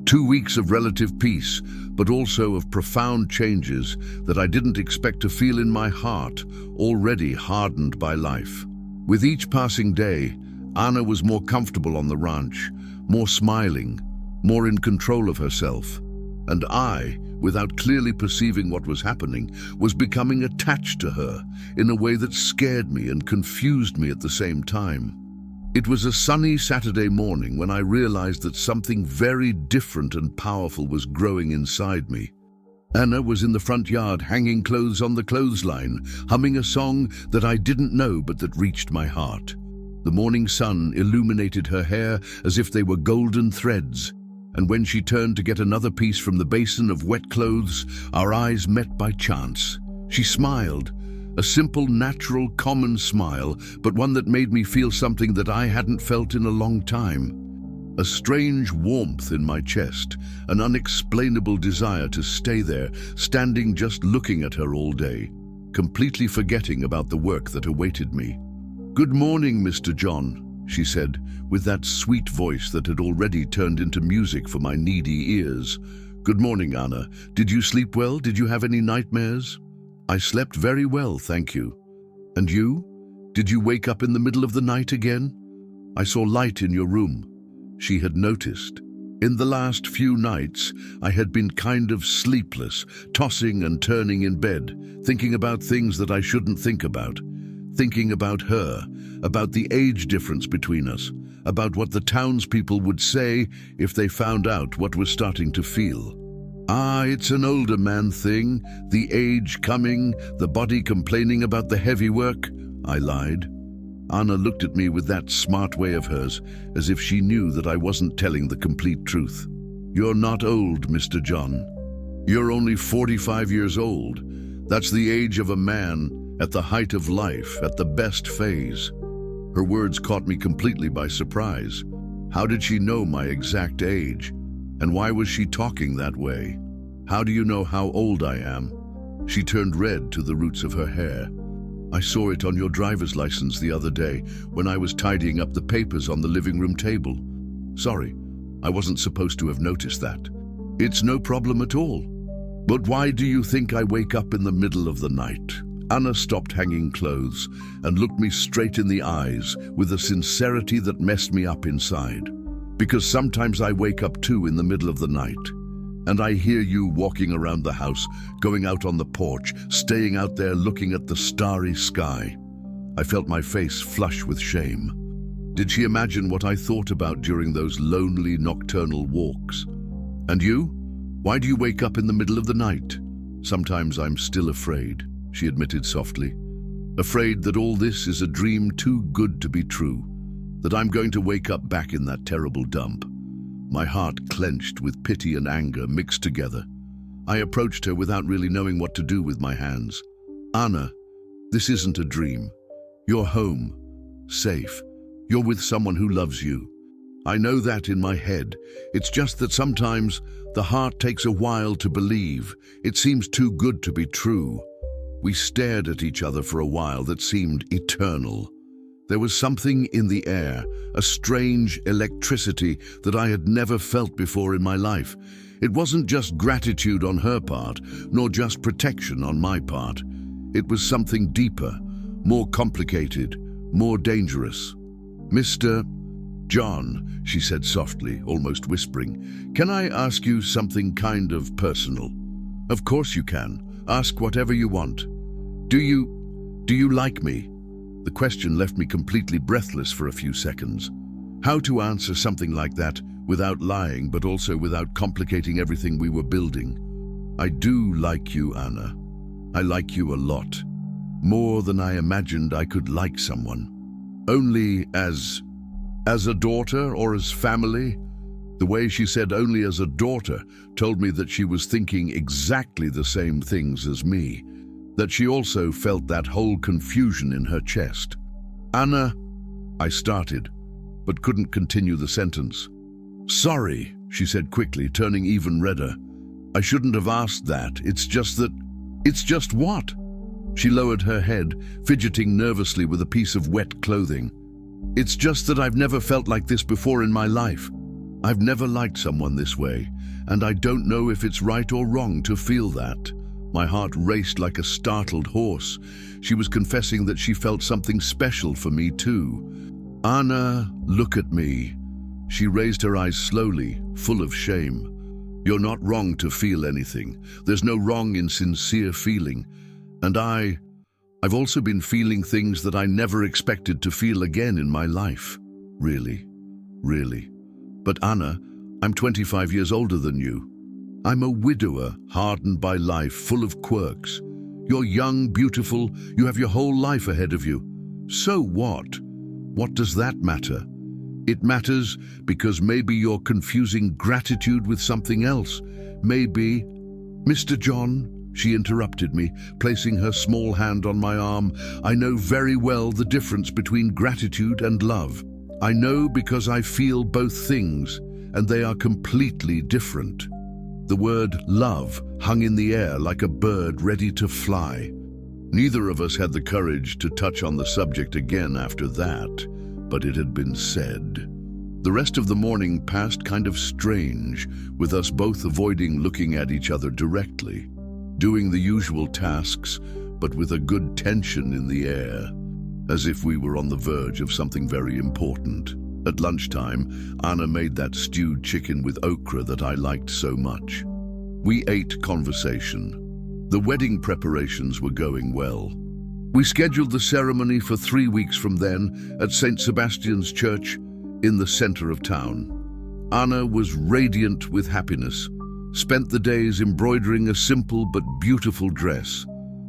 2 weeks of relative peace, but also of profound changes that I didn't expect to feel in my heart, already hardened by life. With each passing day, Anna was more comfortable on the ranch, more smiling, more in control of herself. And I, without clearly perceiving what was happening, was becoming attached to her in a way that scared me and confused me at the same time. It was a sunny Saturday morning when I realized that something very different and powerful was growing inside me. Anna was in the front yard hanging clothes on the clothesline, humming a song that I didn't know but that reached my heart. The morning sun illuminated her hair as if they were golden threads, and when she turned to get another piece from the basin of wet clothes, our eyes met by chance. She smiled. A simple, natural, common smile, but one that made me feel something that I hadn't felt in a long time. A strange warmth in my chest, an unexplainable desire to stay there, standing just looking at her all day, completely forgetting about the work that awaited me. "Good morning, Mr. John," she said, with that sweet voice that had already turned into music for my needy ears. "Good morning, Anna. Did you sleep well? Did you have any nightmares?" "I slept very well, thank you. And you? Did you wake up in the middle of the night again? I saw light in your room." She had noticed. In the last few nights, I had been kind of sleepless, tossing and turning in bed, thinking about things that I shouldn't think about. Thinking about her, about the age difference between us, about what the townspeople would say if they found out what was starting to feel. It's an older man thing, the age coming, the body complaining about the heavy work, I lied. Anna looked at me with that smart way of hers, as if she knew that I wasn't telling the complete truth. "You're not old, Mr. John. You're only 45 years old. That's the age of a man, at the height of life, at the best phase." Her words caught me completely by surprise. How did she know my exact age? And why was she talking that way? "How do you know how old I am?" She turned red to the roots of her hair. "I saw it on your driver's license the other day when I was tidying up the papers on the living room table. Sorry, I wasn't supposed to have noticed that." "It's no problem at all. But why do you think I wake up in the middle of the night?" Anna stopped hanging clothes and looked me straight in the eyes with a sincerity that messed me up inside. "Because sometimes I wake up too in the middle of the night, and I hear you walking around the house, going out on the porch, staying out there looking at the starry sky." I felt my face flush with shame. Did she imagine what I thought about during those lonely nocturnal walks? "And you? Why do you wake up in the middle of the night? Sometimes I'm still afraid, she admitted softly. Afraid that all this is a dream too good to be true, that I'm going to wake up back in that terrible dump. My heart clenched with pity and anger mixed together. I approached her without really knowing what to do with my hands. Anna, this isn't a dream. You're home, safe. You're with someone who loves you. I know that in my head. It's just that sometimes the heart takes a while to believe. It seems too good to be true. We stared at each other for a while that seemed eternal. There was something in the air, a strange electricity that I had never felt before in my life. It wasn't just gratitude on her part, nor just protection on my part. It was something deeper, more complicated, more dangerous. Mr. John, she said softly, almost whispering, can I ask you something kind of personal? Of course you can. Ask whatever you want. Do you like me? The question left me completely breathless for a few seconds. How to answer something like that without lying, but also without complicating everything we were building? I do like you, Anna. I like you a lot. More than I imagined I could like someone. Only as a daughter or as family? The way she said only as a daughter told me that she was thinking exactly the same things as me, that she also felt that whole confusion in her chest. Anna, I started, but couldn't continue the sentence. Sorry, she said quickly, turning even redder. I shouldn't have asked that. It's just what? She lowered her head, fidgeting nervously with a piece of wet clothing. It's just that I've never felt like this before in my life. I've never liked someone this way, and I don't know if it's right or wrong to feel that. My heart raced like a startled horse. She was confessing that she felt something special for me too. Anna, look at me. She raised her eyes slowly, full of shame. You're not wrong to feel anything. There's no wrong in sincere feeling. And I've also been feeling things that I never expected to feel again in my life. Really. But Anna, I'm 25 years older than you. I'm a widower, hardened by life, full of quirks. You're young, beautiful, you have your whole life ahead of you. So what? What does that matter? It matters because maybe you're confusing gratitude with something else. Maybe... Mr. John, she interrupted me, placing her small hand on my arm. I know very well the difference between gratitude and love. I know because I feel both things, and they are completely different. The word love hung in the air like a bird ready to fly. Neither of us had the courage to touch on the subject again after that, but it had been said. The rest of the morning passed kind of strange, with us both avoiding looking at each other directly, doing the usual tasks, but with a good tension in the air, as if we were on the verge of something very important. At lunchtime, Anna made that stewed chicken with okra that I liked so much. We ate conversation. The wedding preparations were going well. We scheduled the ceremony for 3 weeks from then at St. Sebastian's Church in the center of town. Anna was radiant with happiness, spent the days embroidering a simple but beautiful dress,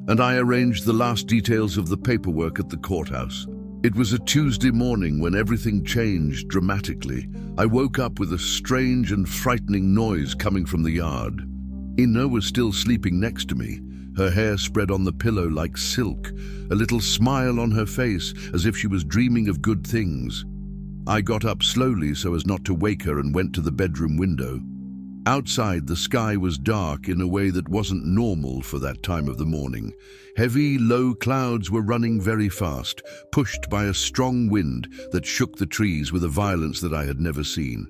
and I arranged the last details of the paperwork at the courthouse. It was a Tuesday morning when everything changed dramatically. I woke up with a strange and frightening noise coming from the yard. Ina was still sleeping next to me, her hair spread on the pillow like silk, a little smile on her face as if she was dreaming of good things. I got up slowly so as not to wake her and went to the bedroom window. Outside, the sky was dark in a way that wasn't normal for that time of the morning. Heavy, low clouds were running very fast, pushed by a strong wind that shook the trees with a violence that I had never seen.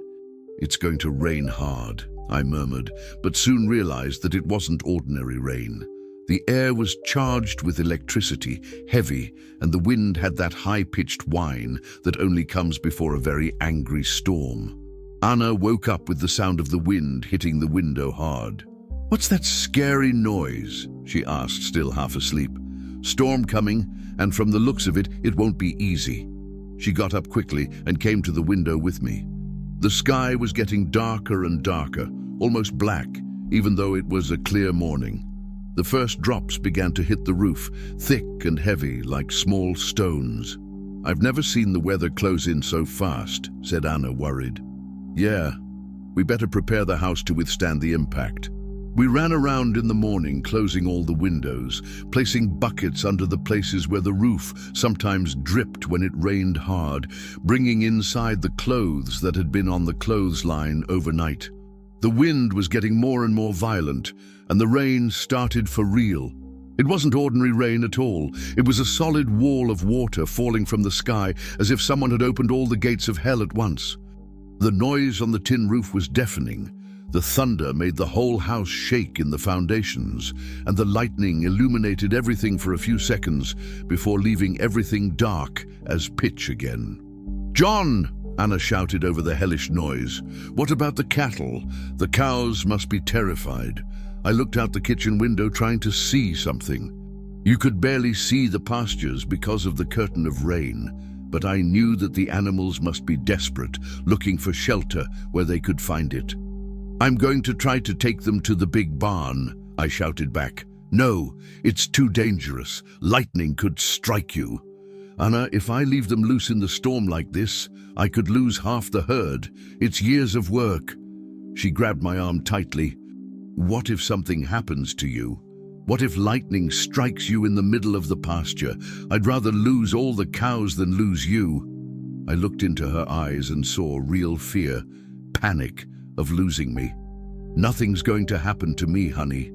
It's going to rain hard, I murmured, but soon realized that it wasn't ordinary rain. The air was charged with electricity, heavy, and the wind had that high-pitched whine that only comes before a very angry storm. Anna woke up with the sound of the wind hitting the window hard. "What's that scary noise?" she asked, still half asleep. "Storm coming, and from the looks of it, it won't be easy." She got up quickly and came to the window with me. The sky was getting darker and darker, almost black, even though it was a clear morning. The first drops began to hit the roof, thick and heavy like small stones. "I've never seen the weather close in so fast," said Anna, worried. "Yeah, we better prepare the house to withstand the impact." We ran around in the morning, closing all the windows, placing buckets under the places where the roof sometimes dripped when it rained hard, bringing inside the clothes that had been on the clothesline overnight. The wind was getting more and more violent, and the rain started for real. It wasn't ordinary rain at all. It was a solid wall of water falling from the sky, as if someone had opened all the gates of hell at once. The noise on the tin roof was deafening. The thunder made the whole house shake in the foundations, and the lightning illuminated everything for a few seconds before leaving everything dark as pitch again. "John!" Anna shouted over the hellish noise. "What about the cattle? The cows must be terrified." I looked out the kitchen window trying to see something. You could barely see the pastures because of the curtain of rain, but I knew that the animals must be desperate, looking for shelter where they could find it. "I'm going to try to take them to the big barn," I shouted back. "No, it's too dangerous. Lightning could strike you." "Anna, if I leave them loose in the storm like this, I could lose half the herd. It's years of work." She grabbed my arm tightly. "What if something happens to you? What if lightning strikes you in the middle of the pasture? I'd rather lose all the cows than lose you." I looked into her eyes and saw real fear, panic of losing me. "Nothing's going to happen to me, honey,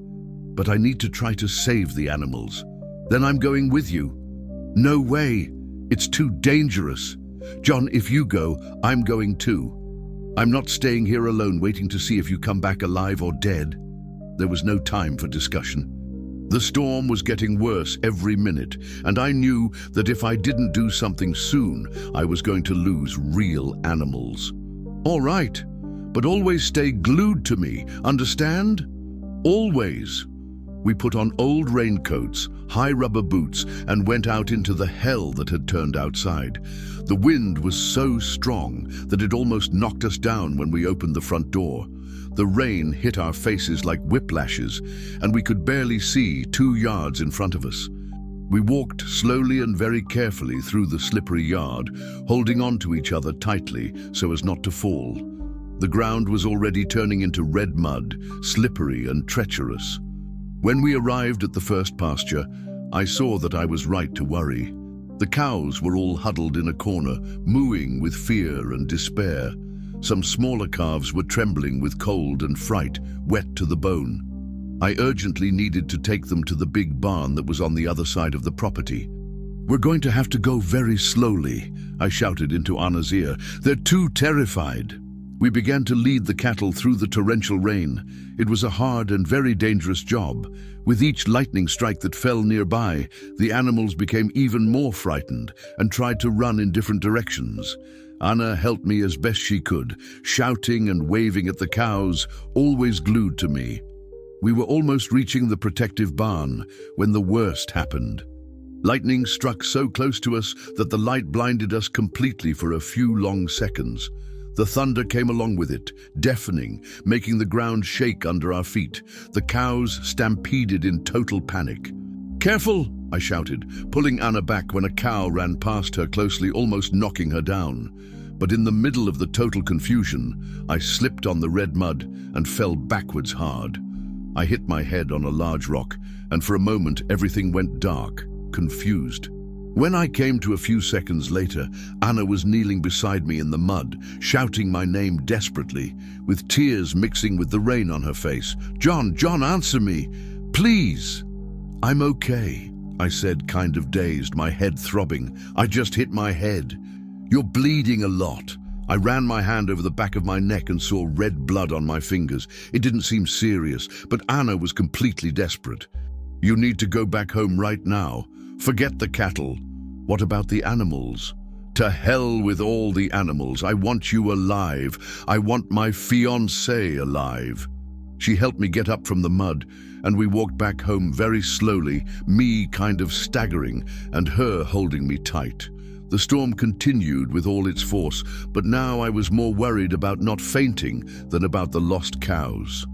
but I need to try to save the animals. Then I'm going with you." "No way, it's too dangerous." "John, if you go, I'm going too. I'm not staying here alone waiting to see if you come back alive or dead." There was no time for discussion. The storm was getting worse every minute, and I knew that if I didn't do something soon, I was going to lose real animals. "All right, but always stay glued to me, understand? Always." We put on old raincoats, high rubber boots, and went out into the hell that had turned outside. The wind was so strong that it almost knocked us down when we opened the front door. The rain hit our faces like whiplashes, and we could barely see 2 yards in front of us. We walked slowly and very carefully through the slippery yard, holding on to each other tightly so as not to fall. The ground was already turning into red mud, slippery and treacherous. When we arrived at the first pasture, I saw that I was right to worry. The cows were all huddled in a corner, mooing with fear and despair. Some smaller calves were trembling with cold and fright, wet to the bone. I urgently needed to take them to the big barn that was on the other side of the property. "We're going to have to go very slowly," I shouted into Anna's ear. "They're too terrified." We began to lead the cattle through the torrential rain. It was a hard and very dangerous job. With each lightning strike that fell nearby, the animals became even more frightened and tried to run in different directions. Anna helped me as best she could, shouting and waving at the cows, always glued to me. We were almost reaching the protective barn when the worst happened. Lightning struck so close to us that the light blinded us completely for a few long seconds. The thunder came along with it, deafening, making the ground shake under our feet. The cows stampeded in total panic. "Careful!" I shouted, pulling Anna back when a cow ran past her closely, almost knocking her down. But in the middle of the total confusion, I slipped on the red mud and fell backwards hard. I hit my head on a large rock, and for a moment everything went dark, confused. When I came to a few seconds later, Anna was kneeling beside me in the mud, shouting my name desperately, with tears mixing with the rain on her face. John, answer me, please." "I'm okay," I said, kind of dazed, my head throbbing. "I just hit my head." "You're bleeding a lot." I ran my hand over the back of my neck and saw red blood on my fingers. It didn't seem serious, but Anna was completely desperate. "You need to go back home right now. Forget the cattle." "What about the animals?" "To hell with all the animals. I want you alive. I want my fiancé alive." She helped me get up from the mud, and we walked back home very slowly, me kind of staggering and her holding me tight. The storm continued with all its force, but now I was more worried about not fainting than about the lost cows.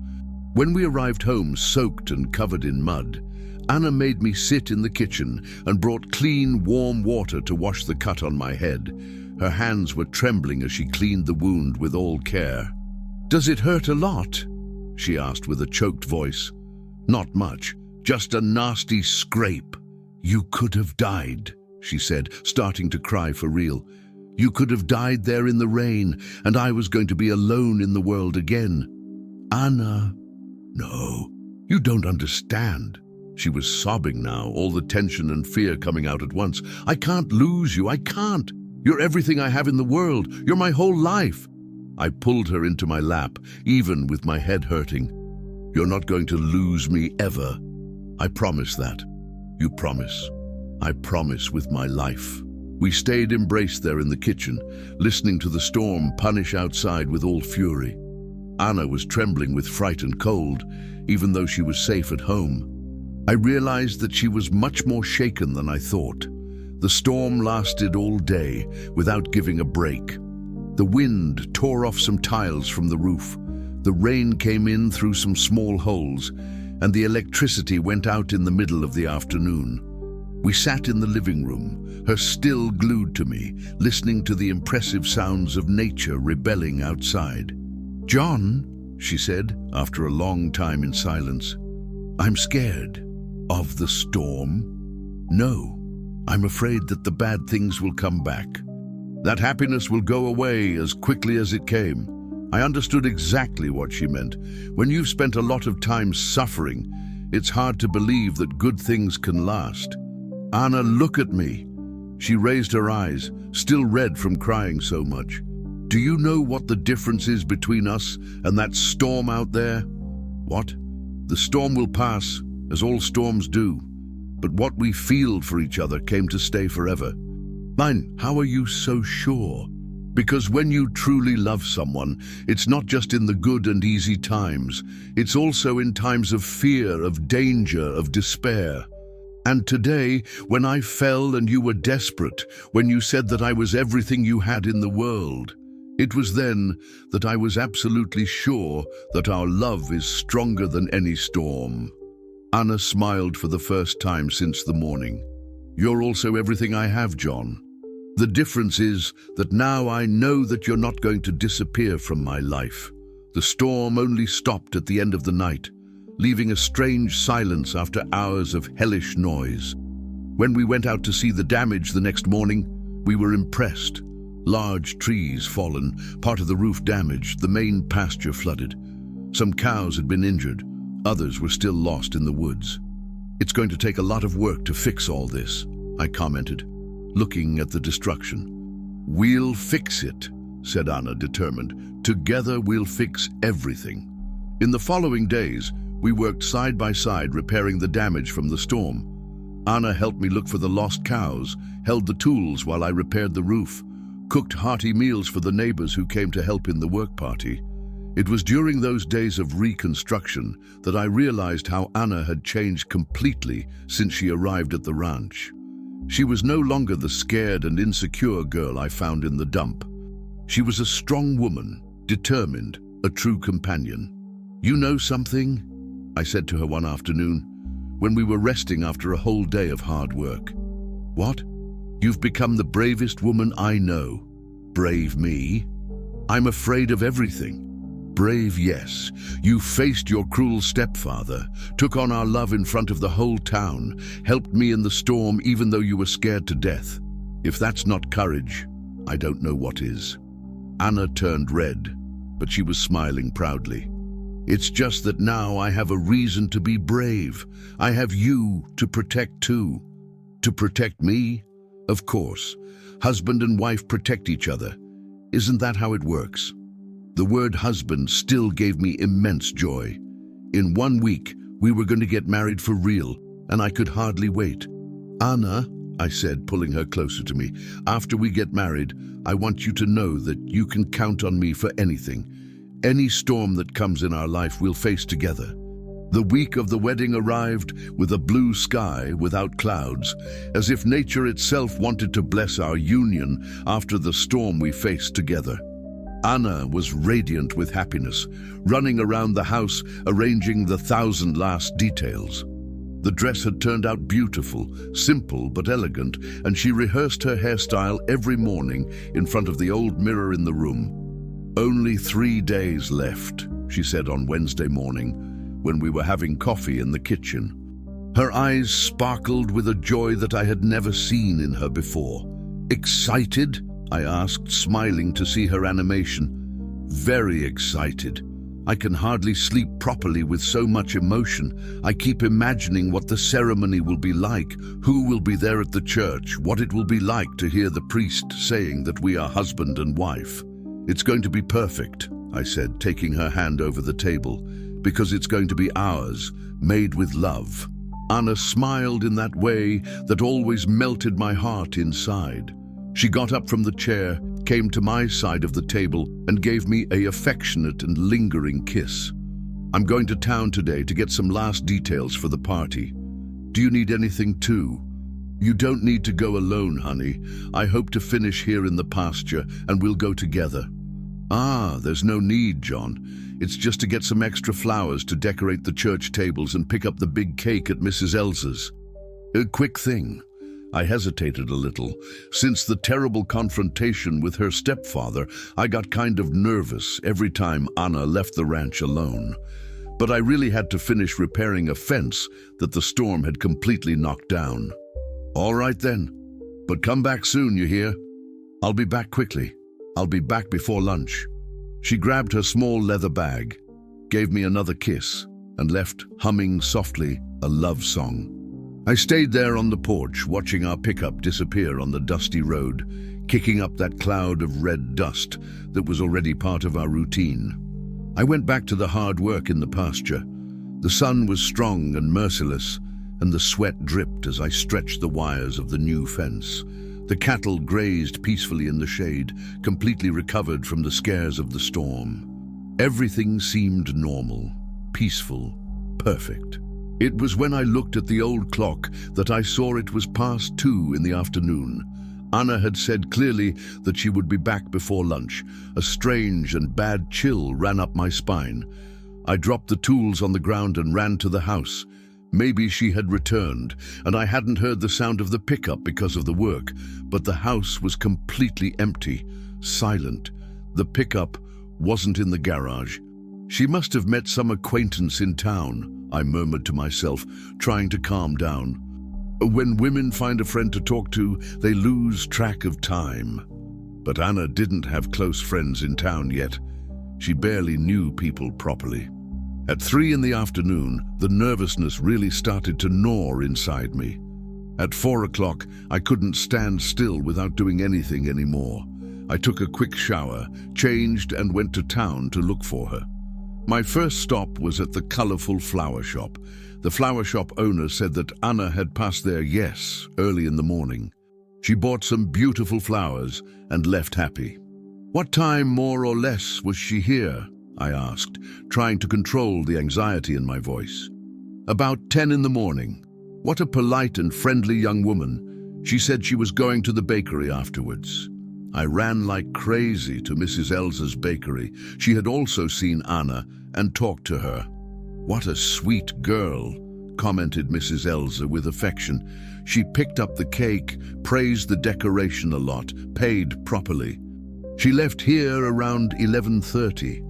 When we arrived home, soaked and covered in mud, Anna made me sit in the kitchen and brought clean, warm water to wash the cut on my head. Her hands were trembling as she cleaned the wound with all care. "Does it hurt a lot?" she asked with a choked voice. "Not much, just a nasty scrape." "You could have died," she said, starting to cry for real. "You could have died there in the rain, and I was going to be alone in the world again." "Anna, no, you don't understand." She was sobbing now, all the tension and fear coming out at once. "I can't lose you, I can't. You're everything I have in the world. You're my whole life." I pulled her into my lap, even with my head hurting. "You're not going to lose me ever. I promise that." "You promise?" "I promise with my life." We stayed embraced there in the kitchen, listening to the storm punish outside with all fury. Anna was trembling with fright and cold, even though she was safe at home. I realized that she was much more shaken than I thought. The storm lasted all day, without giving a break. The wind tore off some tiles from the roof. The rain came in through some small holes, and the electricity went out in the middle of the afternoon. We sat in the living room, her still glued to me, listening to the impressive sounds of nature rebelling outside. "John," she said, after a long time in silence, "I'm scared." "Of the storm?" "No, I'm afraid that the bad things will come back. That happiness will go away as quickly as it came." I understood exactly what she meant. When you've spent a lot of time suffering, it's hard to believe that good things can last. "Anna, look at me." She raised her eyes, still red from crying so much. "Do you know what the difference is between us and that storm out there?" "What?" "The storm will pass, as all storms do. But what we feel for each other came to stay forever." "Mine, how are you so sure?" "Because when you truly love someone, it's not just in the good and easy times. It's also in times of fear, of danger, of despair. And today, when I fell and you were desperate, when you said that I was everything you had in the world, it was then that I was absolutely sure that our love is stronger than any storm." Anna smiled for the first time since the morning. "You're also everything I have, John. The difference is that now I know that you're not going to disappear from my life." The storm only stopped at the end of the night, leaving a strange silence after hours of hellish noise. When we went out to see the damage the next morning, we were impressed. Large trees fallen, part of the roof damaged, the main pasture flooded. Some cows had been injured, others were still lost in the woods. "It's going to take a lot of work to fix all this," I commented, looking at the destruction. "We'll fix it," said Anna, determined. "Together we'll fix everything." In the following days, we worked side by side repairing the damage from the storm. Anna helped me look for the lost cows, held the tools while I repaired the roof, cooked hearty meals for the neighbors who came to help in the work party. It was during those days of reconstruction that I realized how Anna had changed completely since she arrived at the ranch. She was no longer the scared and insecure girl I found in the dump. She was a strong woman, determined, a true companion. "You know something?" I said to her one afternoon, when we were resting after a whole day of hard work. "What?" "You've become the bravest woman I know." "Brave me?" "I'm afraid of everything." "Brave, yes. You faced your cruel stepfather, took on our love in front of the whole town, helped me in the storm even though you were scared to death. If that's not courage, I don't know what is." Anna turned red, but she was smiling proudly. "It's just that now I have a reason to be brave. I have you to protect too." "To protect me?" "Of course. Husband and wife protect each other. Isn't that how it works?" The word husband still gave me immense joy. In 1 week, we were going to get married for real, and I could hardly wait. "Anna," I said, pulling her closer to me, "after we get married, I want you to know that you can count on me for anything. Any storm that comes in our life we'll face together." The week of the wedding arrived with a blue sky without clouds, as if nature itself wanted to bless our union after the storm we faced together. Anna was radiant with happiness, running around the house, arranging the 1,000 last details. The dress had turned out beautiful, simple but elegant, and she rehearsed her hairstyle every morning in front of the old mirror in the room. "Only 3 days left," she said on Wednesday morning, when we were having coffee in the kitchen. Her eyes sparkled with a joy that I had never seen in her before. "Excited?" I asked, smiling to see her animation. "Very excited. I can hardly sleep properly with so much emotion. I keep imagining what the ceremony will be like, who will be there at the church, what it will be like to hear the priest saying that we are husband and wife. It's going to be perfect," I said, taking her hand over the table, "because it's going to be ours, made with love." Anna smiled in that way that always melted my heart inside. She got up from the chair, came to my side of the table, and gave me an affectionate and lingering kiss. "I'm going to town today to get some last details for the party. Do you need anything too?" "You don't need to go alone, honey. I hope to finish here in the pasture, and we'll go together." "Ah, there's no need, John. It's just to get some extra flowers to decorate the church tables and pick up the big cake at Mrs. Elsa's. A quick thing." I hesitated a little. Since the terrible confrontation with her stepfather, I got kind of nervous every time Anna left the ranch alone. But I really had to finish repairing a fence that the storm had completely knocked down. "All right then, but come back soon, you hear? I'll be back quickly. I'll be back before lunch." She grabbed her small leather bag, gave me another kiss, and left, humming softly a love song. I stayed there on the porch, watching our pickup disappear on the dusty road, kicking up that cloud of red dust that was already part of our routine. I went back to the hard work in the pasture. The sun was strong and merciless, and the sweat dripped as I stretched the wires of the new fence. The cattle grazed peacefully in the shade, completely recovered from the scares of the storm. Everything seemed normal, peaceful, perfect. It was when I looked at the old clock that I saw it was past 2 in the afternoon. Anna had said clearly that she would be back before lunch. A strange and bad chill ran up my spine. I dropped the tools on the ground and ran to the house. Maybe she had returned, and I hadn't heard the sound of the pickup because of the work, but the house was completely empty, silent. The pickup wasn't in the garage. "She must have met some acquaintance in town," I murmured to myself, trying to calm down. When women find a friend to talk to, they lose track of time. But Anna didn't have close friends in town yet. She barely knew people properly. At 3 in the afternoon, the nervousness really started to gnaw inside me. At 4 o'clock, I couldn't stand still without doing anything anymore. I took a quick shower, changed, and went to town to look for her. My first stop was at the colorful flower shop. The flower shop owner said that Anna had passed there, early in the morning. She bought some beautiful flowers and left happy. "What time, more or less, was she here?" I asked, trying to control the anxiety in my voice. "About 10 in the morning. What a polite and friendly young woman. She said she was going to the bakery afterwards." I ran like crazy to Mrs. Elsa's bakery. She had also seen Anna and talked to her. "What a sweet girl," commented Mrs. Elsa with affection. She picked up the cake, praised the decoration a lot, paid properly. "She left here around 11:30.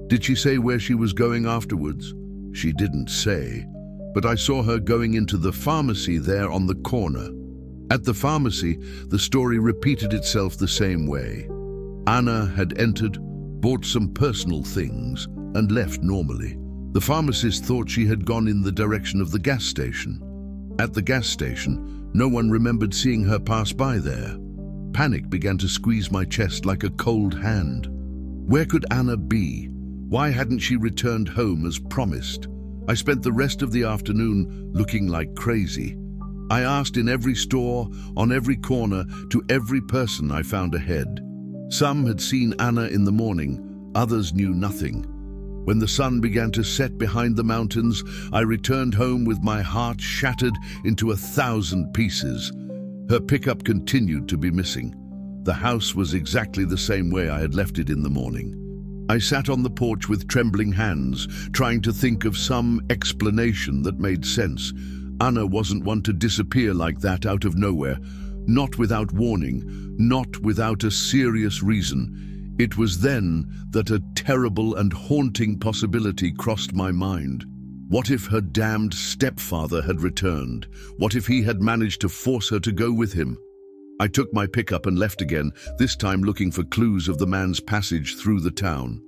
Did she say where she was going afterwards?" "She didn't say, but I saw her going into the pharmacy there on the corner." At the pharmacy, the story repeated itself the same way. Anna had entered, bought some personal things, and left normally. The pharmacist thought she had gone in the direction of the gas station. At the gas station, no one remembered seeing her pass by there. Panic began to squeeze my chest like a cold hand. Where could Anna be? Why hadn't she returned home as promised? I spent the rest of the afternoon looking like crazy. I asked in every store, on every corner, to every person I found ahead. Some had seen Anna in the morning, others knew nothing. When the sun began to set behind the mountains, I returned home with my heart shattered into 1,000 pieces. Her pickup continued to be missing. The house was exactly the same way I had left it in the morning. I sat on the porch with trembling hands, trying to think of some explanation that made sense. Anna wasn't one to disappear like that out of nowhere, not without warning, not without a serious reason. It was then that a terrible and haunting possibility crossed my mind. What if her damned stepfather had returned? What if he had managed to force her to go with him? I took my pickup and left again, this time looking for clues of the man's passage through the town.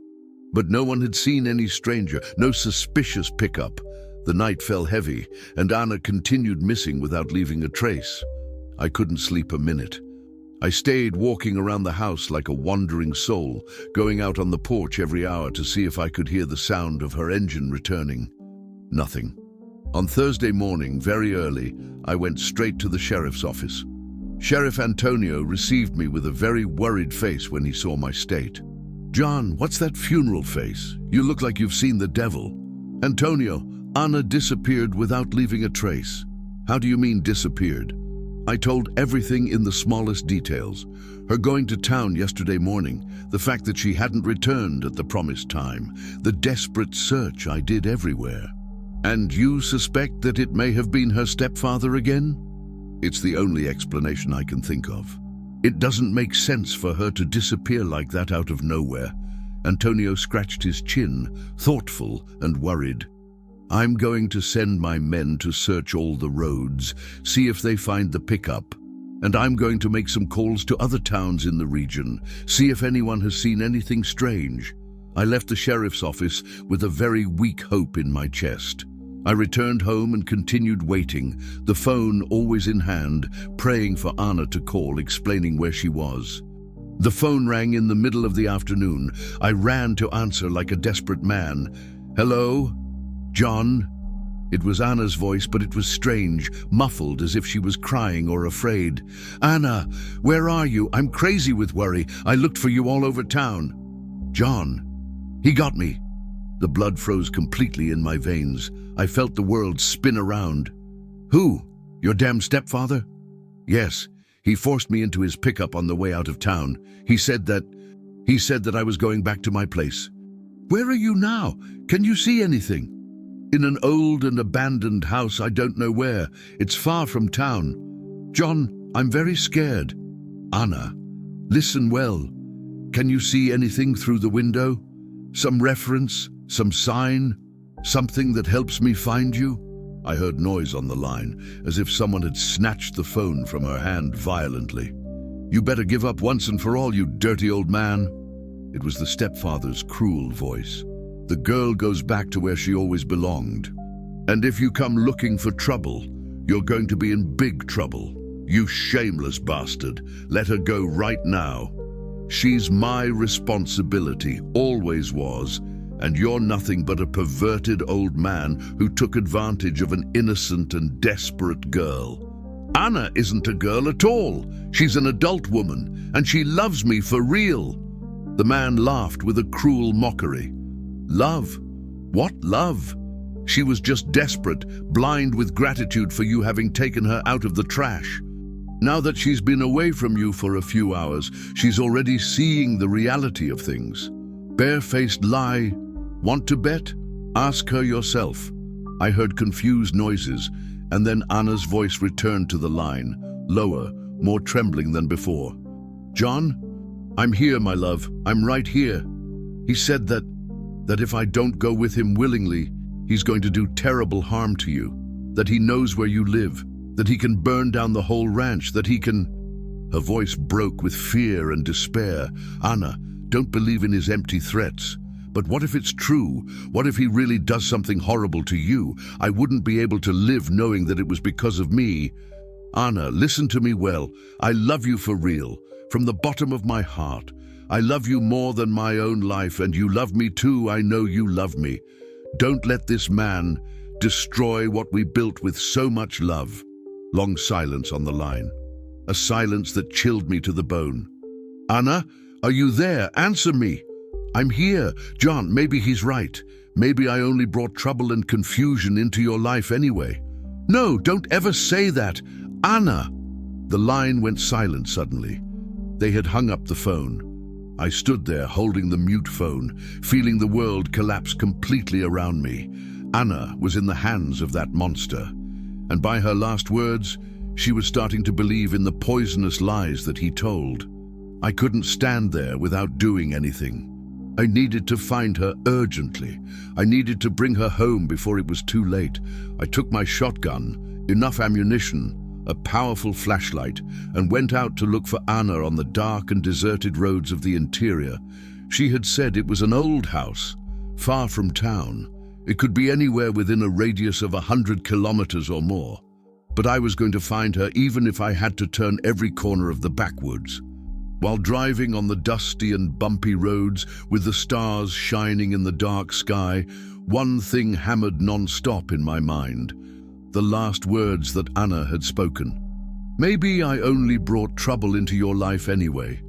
But no one had seen any stranger, no suspicious pickup. The night fell heavy, and Anna continued missing without leaving a trace. I couldn't sleep a minute. I stayed walking around the house like a wandering soul, going out on the porch every hour to see if I could hear the sound of her engine returning. Nothing. On Thursday morning, very early, I went straight to the sheriff's office. Sheriff Antonio received me with a very worried face when he saw my state. "John, what's that funeral face? You look like you've seen the devil." "Antonio, Anna disappeared without leaving a trace." "How do you mean disappeared?" I told everything in the smallest details. Her going to town yesterday morning, the fact that she hadn't returned at the promised time, the desperate search I did everywhere. "And you suspect that it may have been her stepfather again?" "It's the only explanation I can think of. It doesn't make sense for her to disappear like that out of nowhere." Antonio scratched his chin, thoughtful and worried. "I'm going to send my men to search all the roads, see if they find the pickup. And I'm going to make some calls to other towns in the region, see if anyone has seen anything strange." I left the sheriff's office with a very weak hope in my chest. I returned home and continued waiting, the phone always in hand, praying for Anna to call, explaining where she was. The phone rang in the middle of the afternoon. I ran to answer like a desperate man. "Hello? John?" It was Anna's voice, but it was strange, muffled as if she was crying or afraid. "Anna, where are you? I'm crazy with worry. I looked for you all over town." "John, he got me." The blood froze completely in my veins. I felt the world spin around. "Who? Your damn stepfather?" "Yes. He forced me into his pickup on the way out of town. He said that I was going back to my place." "Where are you now? Can you see anything?" "In an old and abandoned house, I don't know where. It's far from town." "John, I'm very scared." "Anna, listen well. Can you see anything through the window? Some reference, some sign, something that helps me find you?" I heard noise on the line, as if someone had snatched the phone from her hand violently. "You better give up once and for all, you dirty old man." It was the stepfather's cruel voice. "The girl goes back to where she always belonged. And if you come looking for trouble, you're going to be in big trouble. You shameless bastard. Let her go right now. She's my responsibility, always was, and you're nothing but a perverted old man who took advantage of an innocent and desperate girl." "Anna isn't a girl at all. She's an adult woman, and she loves me for real." The man laughed with a cruel mockery. "Love? What love? She was just desperate, blind with gratitude for you having taken her out of the trash. Now that she's been away from you for a few hours, she's already seeing the reality of things. Barefaced lie. Want to bet? Ask her yourself." I heard confused noises, and then Anna's voice returned to the line, lower, more trembling than before. "John, I'm here, my love. I'm right here. He said that if I don't go with him willingly, he's going to do terrible harm to you, that he knows where you live, that he can burn down the whole ranch, that he can—" Her voice broke with fear and despair. "Anna, don't believe in his empty threats. But what if it's true? What if he really does something horrible to you? I wouldn't be able to live knowing that it was because of me. Anna, listen to me well. I love you for real, from the bottom of my heart. I love you more than my own life, and you love me too. I know you love me. Don't let this man destroy what we built with so much love." Long silence on the line, a silence that chilled me to the bone. "Anna, are you there? Answer me." "I'm here. John, maybe he's right. Maybe I only brought trouble and confusion into your life anyway." "No, don't ever say that. Anna!" The line went silent suddenly. They had hung up the phone. I stood there holding the mute phone, feeling the world collapse completely around me. Anna was in the hands of that monster, and by her last words, she was starting to believe in the poisonous lies that he told. I couldn't stand there without doing anything. I needed to find her urgently. I needed to bring her home before it was too late. I took my shotgun, enough ammunition, a powerful flashlight, and went out to look for Anna on the dark and deserted roads of the interior. She had said it was an old house, far from town. It could be anywhere within a radius of 100 kilometers or more. But I was going to find her even if I had to turn every corner of the backwoods. While driving on the dusty and bumpy roads with the stars shining in the dark sky, one thing hammered non-stop in my mind: the last words that Anna had spoken. Maybe I only brought trouble into your life anyway.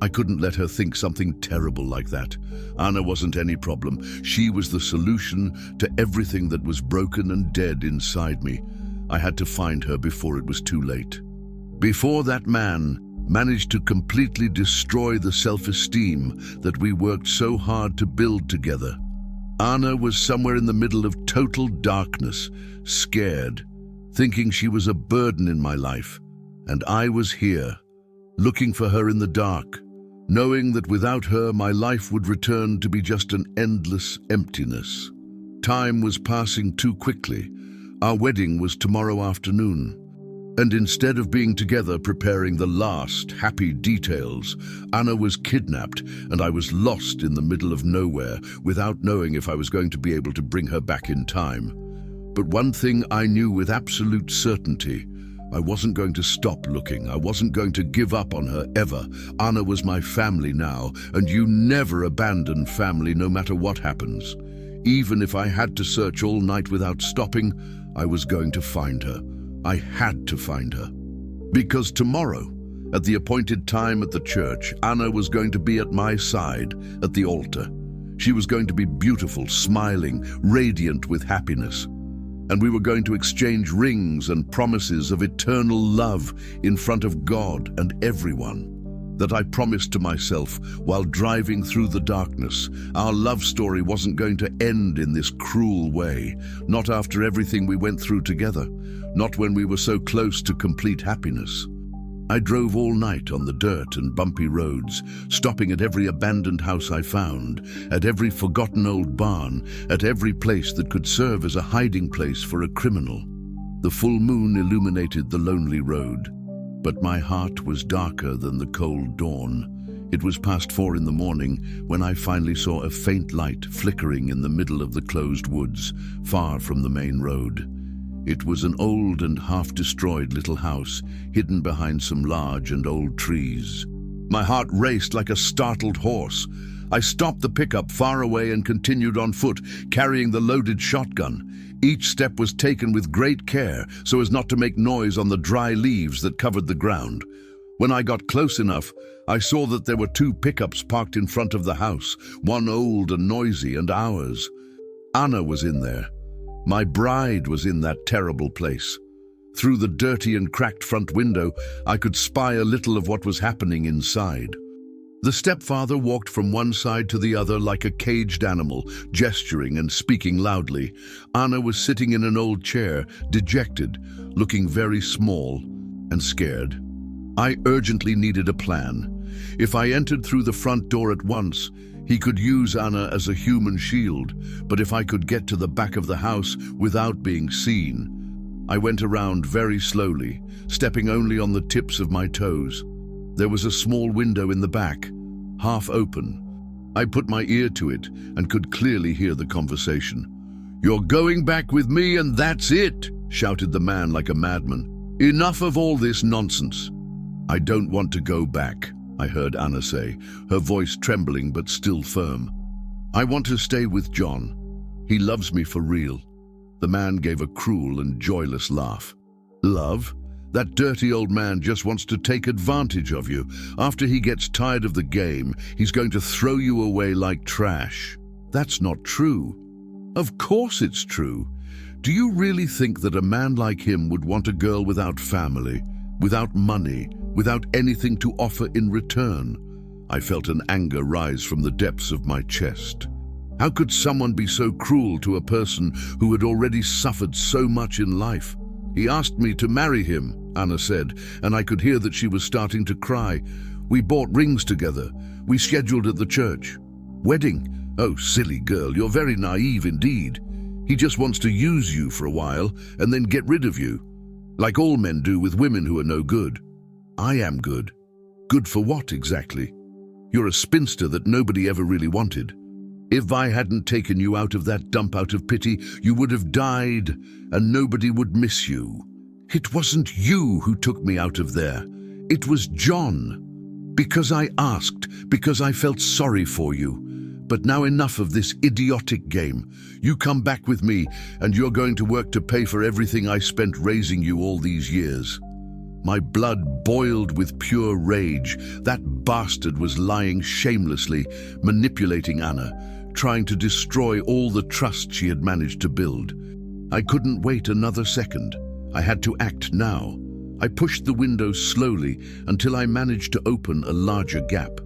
I couldn't let her think something terrible like that. Anna wasn't any problem. She was the solution to everything that was broken and dead inside me. I had to find her before it was too late. Before that man managed to completely destroy the self-esteem that we worked so hard to build together. Anna was somewhere in the middle of total darkness, scared, thinking she was a burden in my life. And I was here, looking for her in the dark, knowing that without her my life would return to be just an endless emptiness. Time was passing too quickly. Our wedding was tomorrow afternoon. And instead of being together preparing the last happy details, Anna was kidnapped and I was lost in the middle of nowhere without knowing if I was going to be able to bring her back in time. But one thing I knew with absolute certainty: I wasn't going to stop looking. I wasn't going to give up on her ever. Anna was my family now, and you never abandon family no matter what happens. Even if I had to search all night without stopping, I was going to find her. I had to find her. Because tomorrow, at the appointed time at the church, Anna was going to be at my side, at the altar. She was going to be beautiful, smiling, radiant with happiness. And we were going to exchange rings and promises of eternal love in front of God and everyone. That I promised to myself while driving through the darkness. Our love story wasn't going to end in this cruel way, not after everything we went through together, not when we were so close to complete happiness. I drove all night on the dirt and bumpy roads, stopping at every abandoned house I found, at every forgotten old barn, at every place that could serve as a hiding place for a criminal. The full moon illuminated the lonely road. But my heart was darker than the cold dawn. It was past 4 in the morning when I finally saw a faint light flickering in the middle of the closed woods, far from the main road. It was an old and half-destroyed little house, hidden behind some large and old trees. My heart raced like a startled horse. I stopped the pickup far away and continued on foot, carrying the loaded shotgun. Each step was taken with great care so as not to make noise on the dry leaves that covered the ground. When I got close enough, I saw that there were 2 pickups parked in front of the house, one old and noisy and ours. Anna was in there. My bride was in that terrible place. Through the dirty and cracked front window, I could spy a little of what was happening inside. The stepfather walked from one side to the other like a caged animal, gesturing and speaking loudly. Anna was sitting in an old chair, dejected, looking very small and scared. I urgently needed a plan. If I entered through the front door at once, he could use Anna as a human shield, but if I could get to the back of the house without being seen. I went around very slowly, stepping only on the tips of my toes. There was a small window in the back, half open. I put my ear to it and could clearly hear the conversation. "You're going back with me and that's it," shouted the man like a madman. "Enough of all this nonsense." "I don't want to go back," I heard Anna say, her voice trembling but still firm. "I want to stay with John. He loves me for real." The man gave a cruel and joyless laugh. "Love? That dirty old man just wants to take advantage of you. After he gets tired of the game, he's going to throw you away like trash." "That's not true." "Of course it's true. Do you really think that a man like him would want a girl without family, without money, without anything to offer in return. I felt an anger rise from the depths of my chest. How could someone be so cruel to a person who had already suffered so much in life? He asked me to marry him, Anna said, and I could hear that she was starting to cry. We bought rings together. We scheduled at the church. Wedding? Oh, silly girl, you're very naive indeed. He just wants to use you for a while and then get rid of you, like all men do with women who are no good. I am good. Good for what exactly? You're a spinster that nobody ever really wanted. If I hadn't taken you out of that dump out of pity, you would have died and nobody would miss you. It wasn't you who took me out of there. It was John. Because I asked, because I felt sorry for you. But now enough of this idiotic game. You come back with me and you're going to work to pay for everything I spent raising you all these years. My blood boiled with pure rage. That bastard was lying shamelessly, manipulating Anna, trying to destroy all the trust she had managed to build. I couldn't wait another second. I had to act now. I pushed the window slowly until I managed to open a larger gap.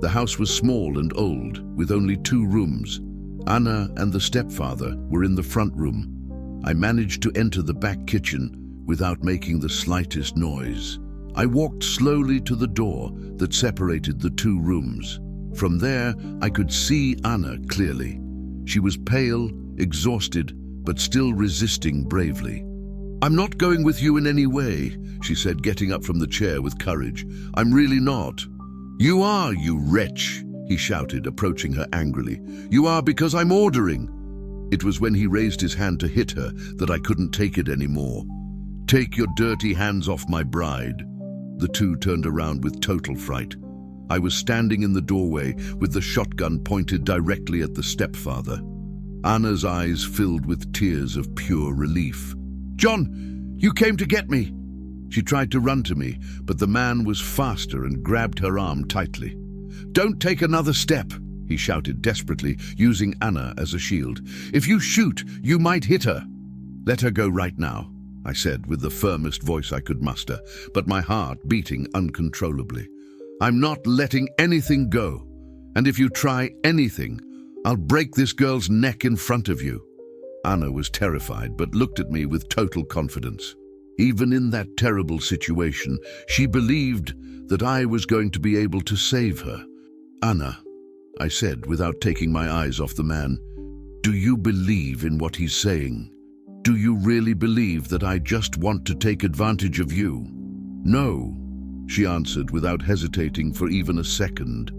The house was small and old, with only 2 rooms. Anna and the stepfather were in the front room. I managed to enter the back kitchen without making the slightest noise. I walked slowly to the door that separated the 2 rooms. From there, I could see Anna clearly. She was pale, exhausted, but still resisting bravely. I'm not going with you in any way, she said, getting up from the chair with courage. I'm really not. You are, you wretch, he shouted, approaching her angrily. You are because I'm ordering. It was when he raised his hand to hit her that I couldn't take it anymore. Take your dirty hands off my bride. The 2 turned around with total fright. I was standing in the doorway with the shotgun pointed directly at the stepfather. Anna's eyes filled with tears of pure relief. John, you came to get me. She tried to run to me, but the man was faster and grabbed her arm tightly. Don't take another step, he shouted desperately, using Anna as a shield. If you shoot, you might hit her. Let her go right now, I said with the firmest voice I could muster, but my heart beating uncontrollably. I'm not letting anything go, and if you try anything, I'll break this girl's neck in front of you. Anna was terrified, but looked at me with total confidence. Even in that terrible situation, she believed that I was going to be able to save her. Anna, I said without taking my eyes off the man, do you believe in what he's saying? Do you really believe that I just want to take advantage of you? No, she answered without hesitating for even a second.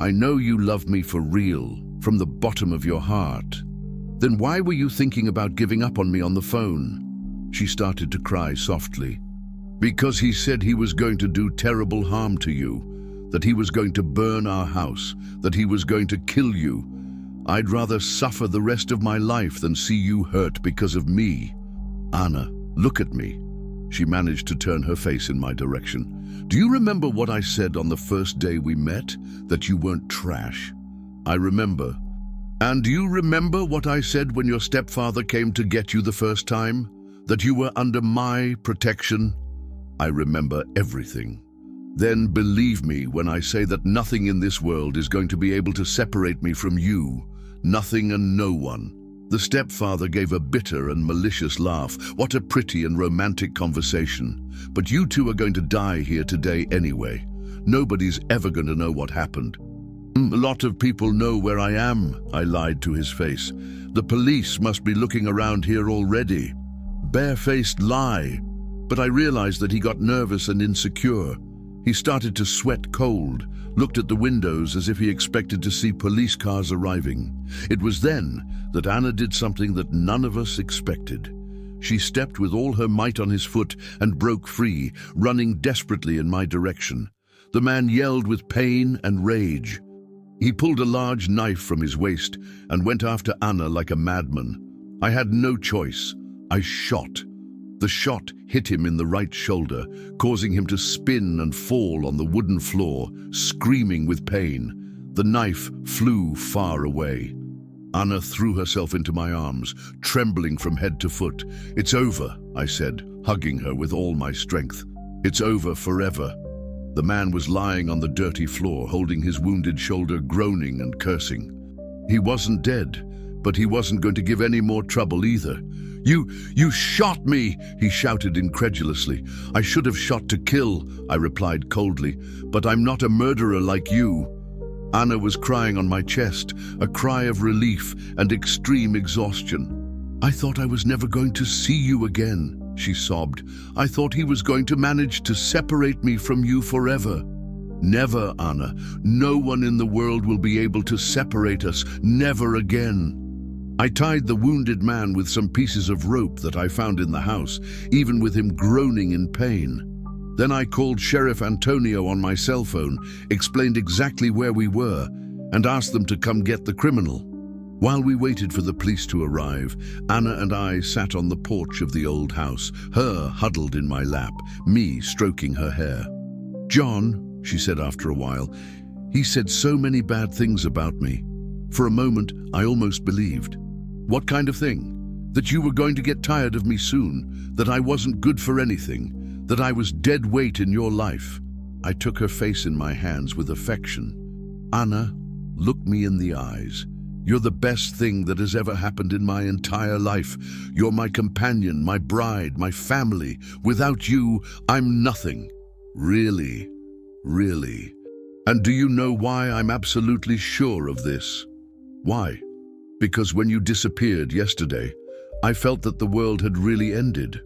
I know you love me for real, from the bottom of your heart. Then why were you thinking about giving up on me on the phone? She started to cry softly. Because he said he was going to do terrible harm to you, that he was going to burn our house, that he was going to kill you. I'd rather suffer the rest of my life than see you hurt because of me. Anna, look at me. She managed to turn her face in my direction. Do you remember what I said on the first day we met? That you weren't trash? I remember. And do you remember what I said when your stepfather came to get you the first time? That you were under my protection? I remember everything. Then believe me when I say that nothing in this world is going to be able to separate me from you. Nothing and no one. The stepfather gave a bitter and malicious laugh. What a pretty and romantic conversation. But you 2 are going to die here today anyway. Nobody's ever going to know what happened. A lot of people know where I am, I lied to his face. The police must be looking around here already. Barefaced lie. But I realized that he got nervous and insecure. He started to sweat cold, looked at the windows as if he expected to see police cars arriving. It was then that Anna did something that none of us expected. She stepped with all her might on his foot and broke free, running desperately in my direction. The man yelled with pain and rage. He pulled a large knife from his waist and went after Anna like a madman. I had no choice. I shot. The shot hit him in the right shoulder, causing him to spin and fall on the wooden floor, screaming with pain. The knife flew far away. Anna threw herself into my arms, trembling from head to foot. It's over, I said, hugging her with all my strength. It's over forever. The man was lying on the dirty floor, holding his wounded shoulder, groaning and cursing. He wasn't dead, but he wasn't going to give any more trouble either. You shot me!" he shouted incredulously. "I should have shot to kill," I replied coldly, "but I'm not a murderer like you." Anna was crying on my chest, a cry of relief and extreme exhaustion. "I thought I was never going to see you again," she sobbed. "I thought he was going to manage to separate me from you forever." "Never, Anna. No one in the world will be able to separate us. Never again." I tied the wounded man with some pieces of rope that I found in the house, even with him groaning in pain. Then I called Sheriff Antonio on my cell phone, explained exactly where we were, and asked them to come get the criminal. While we waited for the police to arrive, Anna and I sat on the porch of the old house, her huddled in my lap, me stroking her hair. "John," she said after a while, "he said so many bad things about me. For a moment, I almost believed." "What kind of thing?" "That you were going to get tired of me soon, that I wasn't good for anything, that I was dead weight in your life." I took her face in my hands with affection. "Anna, look me in the eyes. You're the best thing that has ever happened in my entire life. You're my companion, my bride, my family. Without you, I'm nothing. Really, really. And do you know why I'm absolutely sure of this?" "Why?" "Because when you disappeared yesterday, I felt that the world had really ended.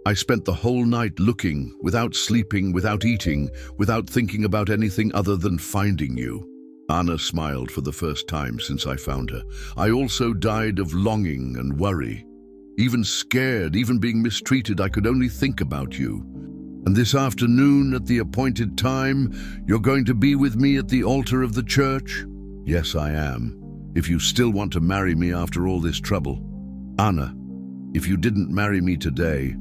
I spent the whole night looking, without sleeping, without eating, without thinking about anything other than finding you." Anna smiled for the first time since I found her. "I also died of longing and worry. Even scared, even being mistreated, I could only think about you. And this afternoon, at the appointed time, you're going to be with me at the altar of the church?" "Yes, I am. If you still want to marry me after all this trouble." "Anna, if you didn't marry me today,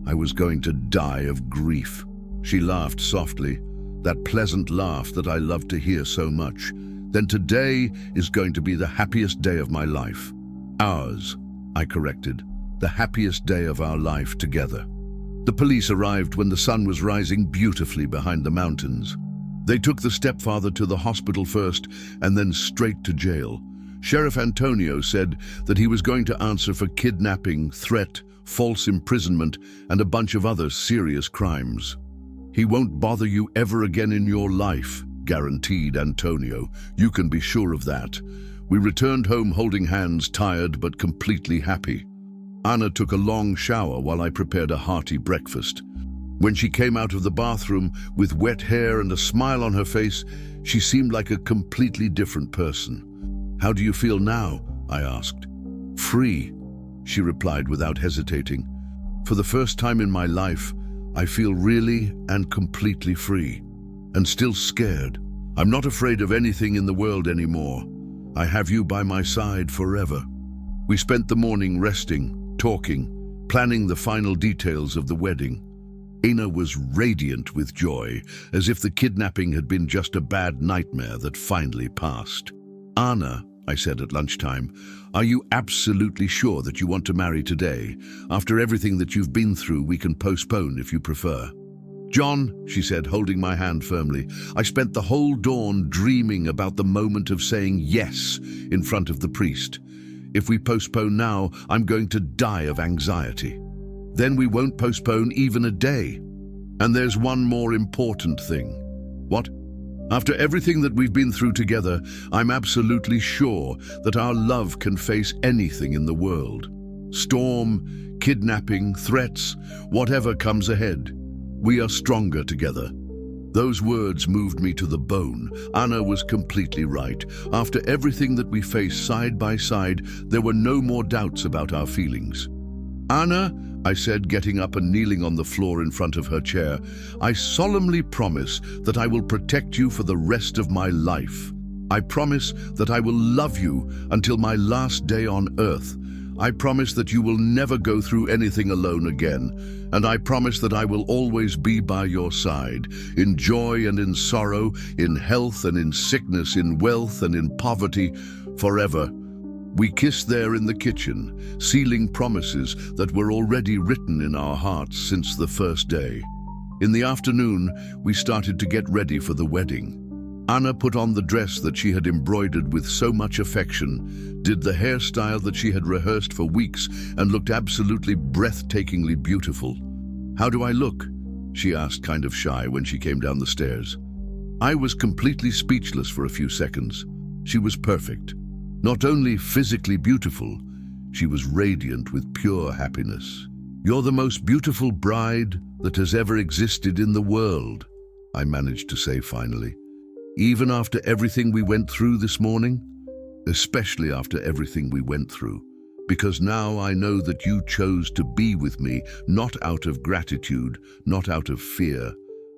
I was going to die of grief." She laughed softly, that pleasant laugh that I loved to hear so much. "Then today is going to be the happiest day of my life." "Ours," I corrected. "The happiest day of our life together." The police arrived when the sun was rising beautifully behind the mountains. They took the stepfather to the hospital first and then straight to jail. Sheriff Antonio said that he was going to answer for kidnapping, threat, false imprisonment, and a bunch of other serious crimes. "He won't bother you ever again in your life," guaranteed Antonio. "You can be sure of that." We returned home holding hands, tired but completely happy. Anna took a long shower while I prepared a hearty breakfast. When she came out of the bathroom with wet hair and a smile on her face, she seemed like a completely different person. "How do you feel now?" I asked. "Free," she replied without hesitating. "For the first time in my life, I feel really and completely free. And still scared. I'm not afraid of anything in the world anymore. I have you by my side forever." We spent the morning resting, talking, planning the final details of the wedding. Anna was radiant with joy, as if the kidnapping had been just a bad nightmare that finally passed. "Anna," I said at lunchtime, "are you absolutely sure that you want to marry today? After everything that you've been through, we can postpone if you prefer." "John," she said, holding my hand firmly, "I spent the whole dawn dreaming about the moment of saying yes in front of the priest. If we postpone now, I'm going to die of anxiety. Then we won't postpone even a day. And there's one more important thing." "What?" "After everything that we've been through together, I'm absolutely sure that our love can face anything in the world. Storm, kidnapping, threats, whatever comes ahead. We are stronger together." Those words moved me to the bone. Anna was completely right. After everything that we faced side by side, there were no more doubts about our feelings. "Anna," I said, getting up and kneeling on the floor in front of her chair, "I solemnly promise that I will protect you for the rest of my life. I promise that I will love you until my last day on earth. I promise that you will never go through anything alone again. And I promise that I will always be by your side, in joy and in sorrow, in health and in sickness, in wealth and in poverty, forever." We kissed there in the kitchen, sealing promises that were already written in our hearts since the first day. In the afternoon, we started to get ready for the wedding. Anna put on the dress that she had embroidered with so much affection, did the hairstyle that she had rehearsed for weeks, and looked absolutely breathtakingly beautiful. "How do I look?" she asked, kind of shy, when she came down the stairs. I was completely speechless for a few seconds. She was perfect. Not only physically beautiful, she was radiant with pure happiness. "You're the most beautiful bride that has ever existed in the world," I managed to say finally. "Even after everything we went through this morning, especially after everything we went through, because now I know that you chose to be with me, not out of gratitude, not out of fear,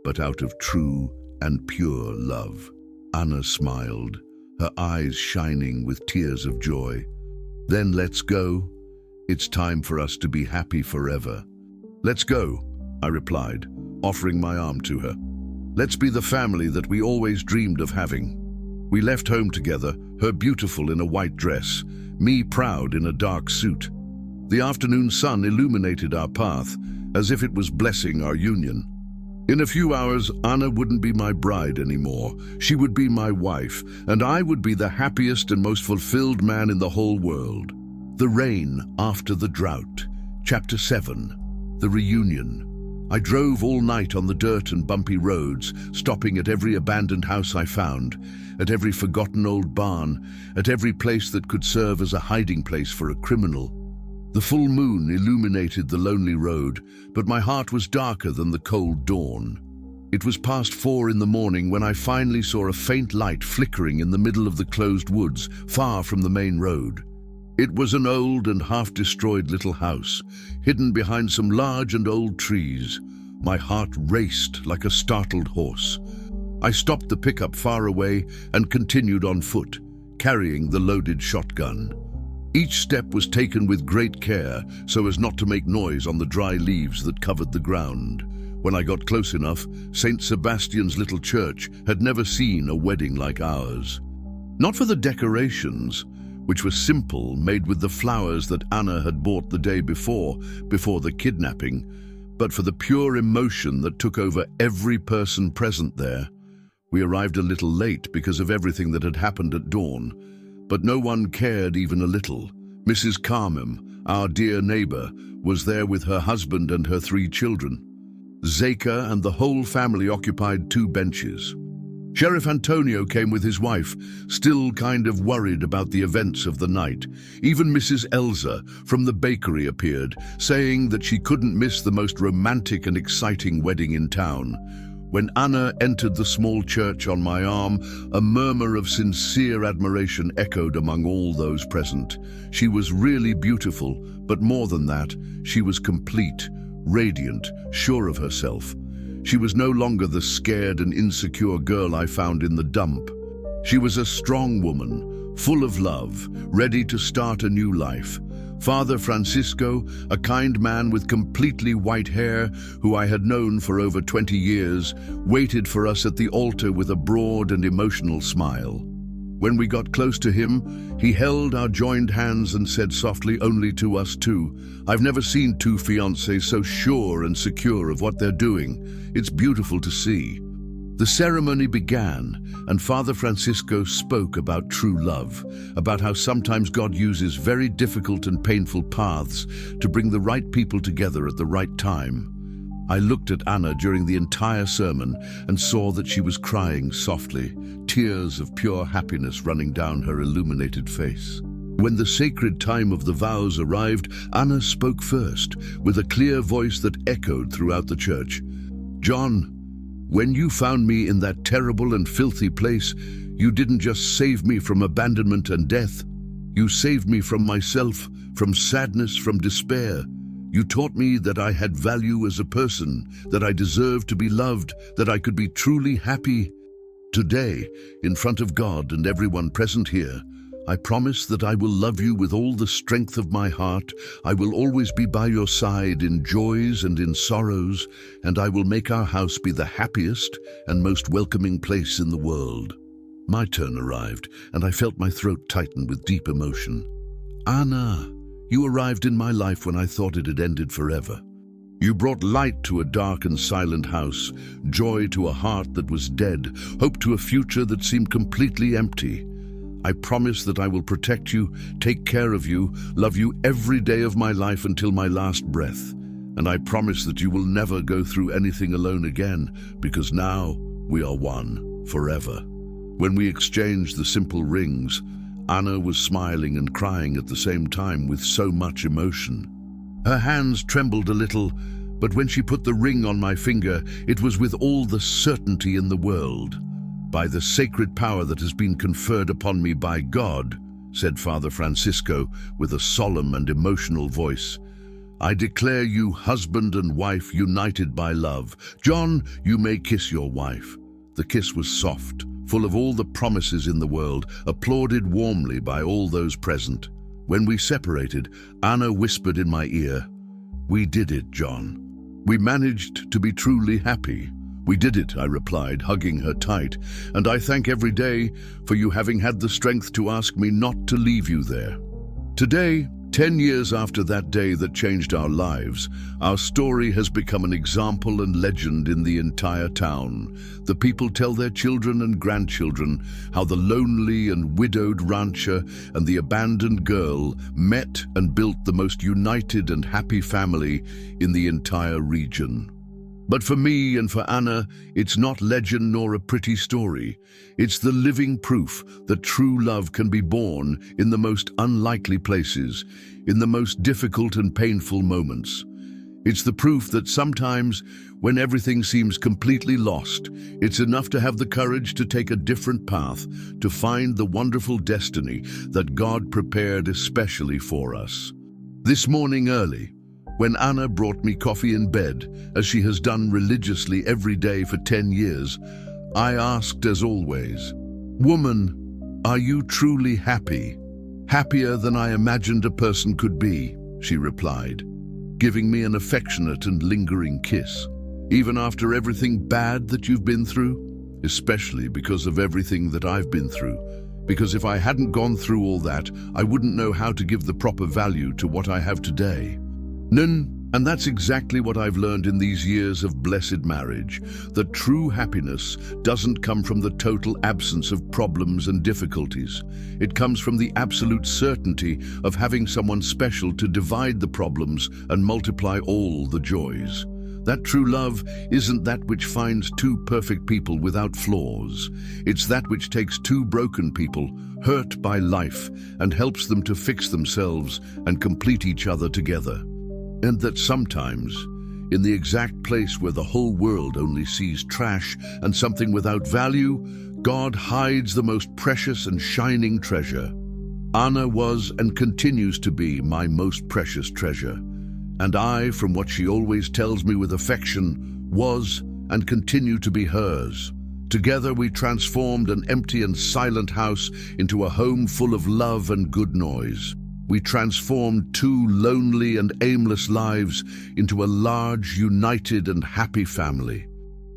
but out of true and pure love." Anna smiled, her eyes shining with tears of joy. "Then let's go. It's time for us to be happy forever." "Let's go," I replied, offering my arm to her. "Let's be the family that we always dreamed of having." We left home together, her beautiful in a white dress, me proud in a dark suit. The afternoon sun illuminated our path, as if it was blessing our union. In a few hours, Anna wouldn't be my bride anymore. She would be my wife, and I would be the happiest and most fulfilled man in the whole world. The rain after the drought. Chapter 7. The reunion. I drove all night on the dirt and bumpy roads, stopping at every abandoned house I found, at every forgotten old barn, at every place that could serve as a hiding place for a criminal. The full moon illuminated the lonely road, but my heart was darker than the cold dawn. It was past 4 in the morning when I finally saw a faint light flickering in the middle of the closed woods, far from the main road. It was an old and half-destroyed little house, hidden behind some large and old trees. My heart raced like a startled horse. I stopped the pickup far away and continued on foot, carrying the loaded shotgun. Each step was taken with great care so as not to make noise on the dry leaves that covered the ground. When I got close enough, St. Sebastian's little church had never seen a wedding like ours. Not for the decorations, which were simple, made with the flowers that Anna had bought the day before the kidnapping, but for the pure emotion that took over every person present there. We arrived a little late because of everything that had happened at dawn, but no one cared even a little. Mrs. Carmem, our dear neighbor, was there with her husband and her 3 children. Zeka and the whole family occupied 2 benches. Sheriff Antonio came with his wife, still kind of worried about the events of the night. Even Mrs. Elza from the bakery appeared, saying that she couldn't miss the most romantic and exciting wedding in town. When Anna entered the small church on my arm, a murmur of sincere admiration echoed among all those present. She was really beautiful, but more than that, she was complete, radiant, sure of herself. She was no longer the scared and insecure girl I found in the dump. She was a strong woman, full of love, ready to start a new life. Father Francisco, a kind man with completely white hair, who I had known for over 20 years, waited for us at the altar with a broad and emotional smile. When we got close to him, he held our joined hands and said softly, "Only to us two. I've never seen 2 fiancés so sure and secure of what they're doing. It's beautiful to see." The ceremony began, and Father Francisco spoke about true love, about how sometimes God uses very difficult and painful paths to bring the right people together at the right time. I looked at Anna during the entire sermon and saw that she was crying softly, tears of pure happiness running down her illuminated face. When the sacred time of the vows arrived, Anna spoke first, with a clear voice that echoed throughout the church. "John, when you found me in that terrible and filthy place, you didn't just save me from abandonment and death. You saved me from myself, from sadness, from despair. You taught me that I had value as a person, that I deserved to be loved, that I could be truly happy. Today, in front of God and everyone present here, I promise that I will love you with all the strength of my heart. I will always be by your side in joys and in sorrows, and I will make our house be the happiest and most welcoming place in the world." My turn arrived, and I felt my throat tighten with deep emotion. "Anna, you arrived in my life when I thought it had ended forever. You brought light to a dark and silent house, joy to a heart that was dead, hope to a future that seemed completely empty. I promise that I will protect you, take care of you, love you every day of my life until my last breath. And I promise that you will never go through anything alone again, because now we are one, forever. When we exchanged the simple rings, Anna was smiling and crying at the same time with so much emotion. Her hands trembled a little, but when she put the ring on my finger, it was with all the certainty in the world. "By the sacred power that has been conferred upon me by God," said Father Francisco with a solemn and emotional voice, "I declare you husband and wife united by love. John, you may kiss your wife." The kiss was soft, full of all the promises in the world, applauded warmly by all those present. When we separated, Anna whispered in my ear, "We did it, John. We managed to be truly happy." "We did it," I replied, hugging her tight, "and I thank every day for you having had the strength to ask me not to leave you there." Today, 10 years after that day that changed our lives, our story has become an example and legend in the entire town. The people tell their children and grandchildren how the lonely and widowed rancher and the abandoned girl met and built the most united and happy family in the entire region. But for me and for Anna, it's not legend nor a pretty story. It's the living proof that true love can be born in the most unlikely places, in the most difficult and painful moments. It's the proof that sometimes, when everything seems completely lost, it's enough to have the courage to take a different path, to find the wonderful destiny that God prepared especially for us. This morning early, when Anna brought me coffee in bed, as she has done religiously every day for 10 years, I asked as always, "Woman, are you truly happy?" "Happier than I imagined a person could be," she replied, giving me an affectionate and lingering kiss. "Even after everything bad that you've been through?" "Especially because of everything that I've been through. Because if I hadn't gone through all that, I wouldn't know how to give the proper value to what I have today." And that's exactly what I've learned in these years of blessed marriage, that true happiness doesn't come from the total absence of problems and difficulties. It comes from the absolute certainty of having someone special to divide the problems and multiply all the joys. That true love isn't that which finds two perfect people without flaws. It's that which takes two broken people, hurt by life, and helps them to fix themselves and complete each other together. And that sometimes, in the exact place where the whole world only sees trash and something without value, God hides the most precious and shining treasure. Anna was and continues to be my most precious treasure. And I, from what she always tells me with affection, was and continue to be hers. Together we transformed an empty and silent house into a home full of love and good noise. We transformed two lonely and aimless lives into a large, united and happy family.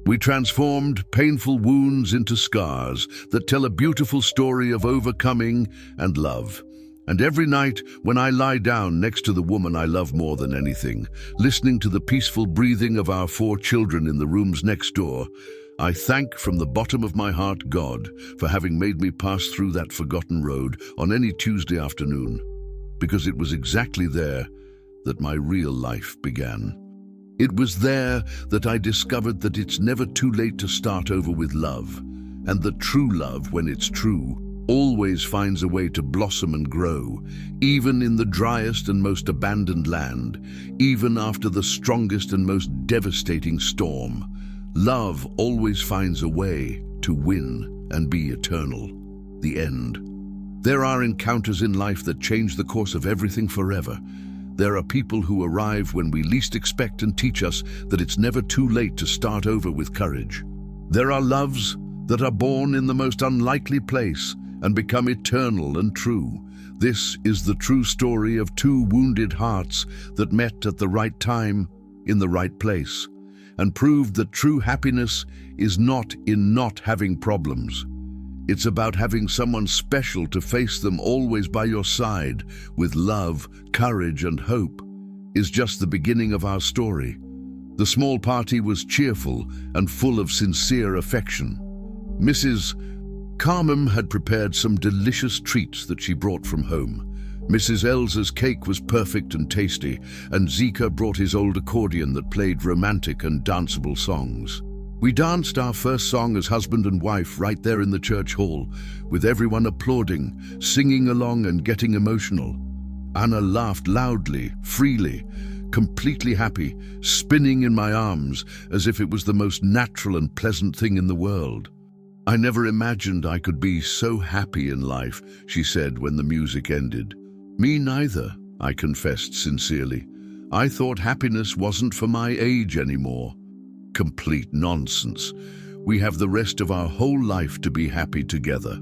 We transformed painful wounds into scars that tell a beautiful story of overcoming and love. And every night, when I lie down next to the woman I love more than anything, listening to the peaceful breathing of our 4 children in the rooms next door, I thank from the bottom of my heart God for having made me pass through that forgotten road on any Tuesday afternoon, because it was exactly there that my real life began. It was there that I discovered that it's never too late to start over with love, and that true love, when it's true, always finds a way to blossom and grow, even in the driest and most abandoned land, even after the strongest and most devastating storm. Love always finds a way to win and be eternal. The end. There are encounters in life that change the course of everything forever. There are people who arrive when we least expect and teach us that it's never too late to start over with courage. There are loves that are born in the most unlikely place and become eternal and true. This is the true story of 2 wounded hearts that met at the right time, in the right place, and proved that true happiness is not in not having problems. It's about having someone special to face them always by your side with love, courage, and hope. Is just the beginning of our story. The small party was cheerful and full of sincere affection. Mrs. Carmem had prepared some delicious treats that she brought from home. Mrs. Elsa's cake was perfect and tasty, and Zika brought his old accordion that played romantic and danceable songs. We danced our first song as husband and wife right there in the church hall, with everyone applauding, singing along and getting emotional. Anna laughed loudly, freely, completely happy, spinning in my arms as if it was the most natural and pleasant thing in the world. "I never imagined I could be so happy in life," she said when the music ended. "Me neither," I confessed sincerely. "I thought happiness wasn't for my age anymore." Complete nonsense. We have the rest of our whole life to be happy together.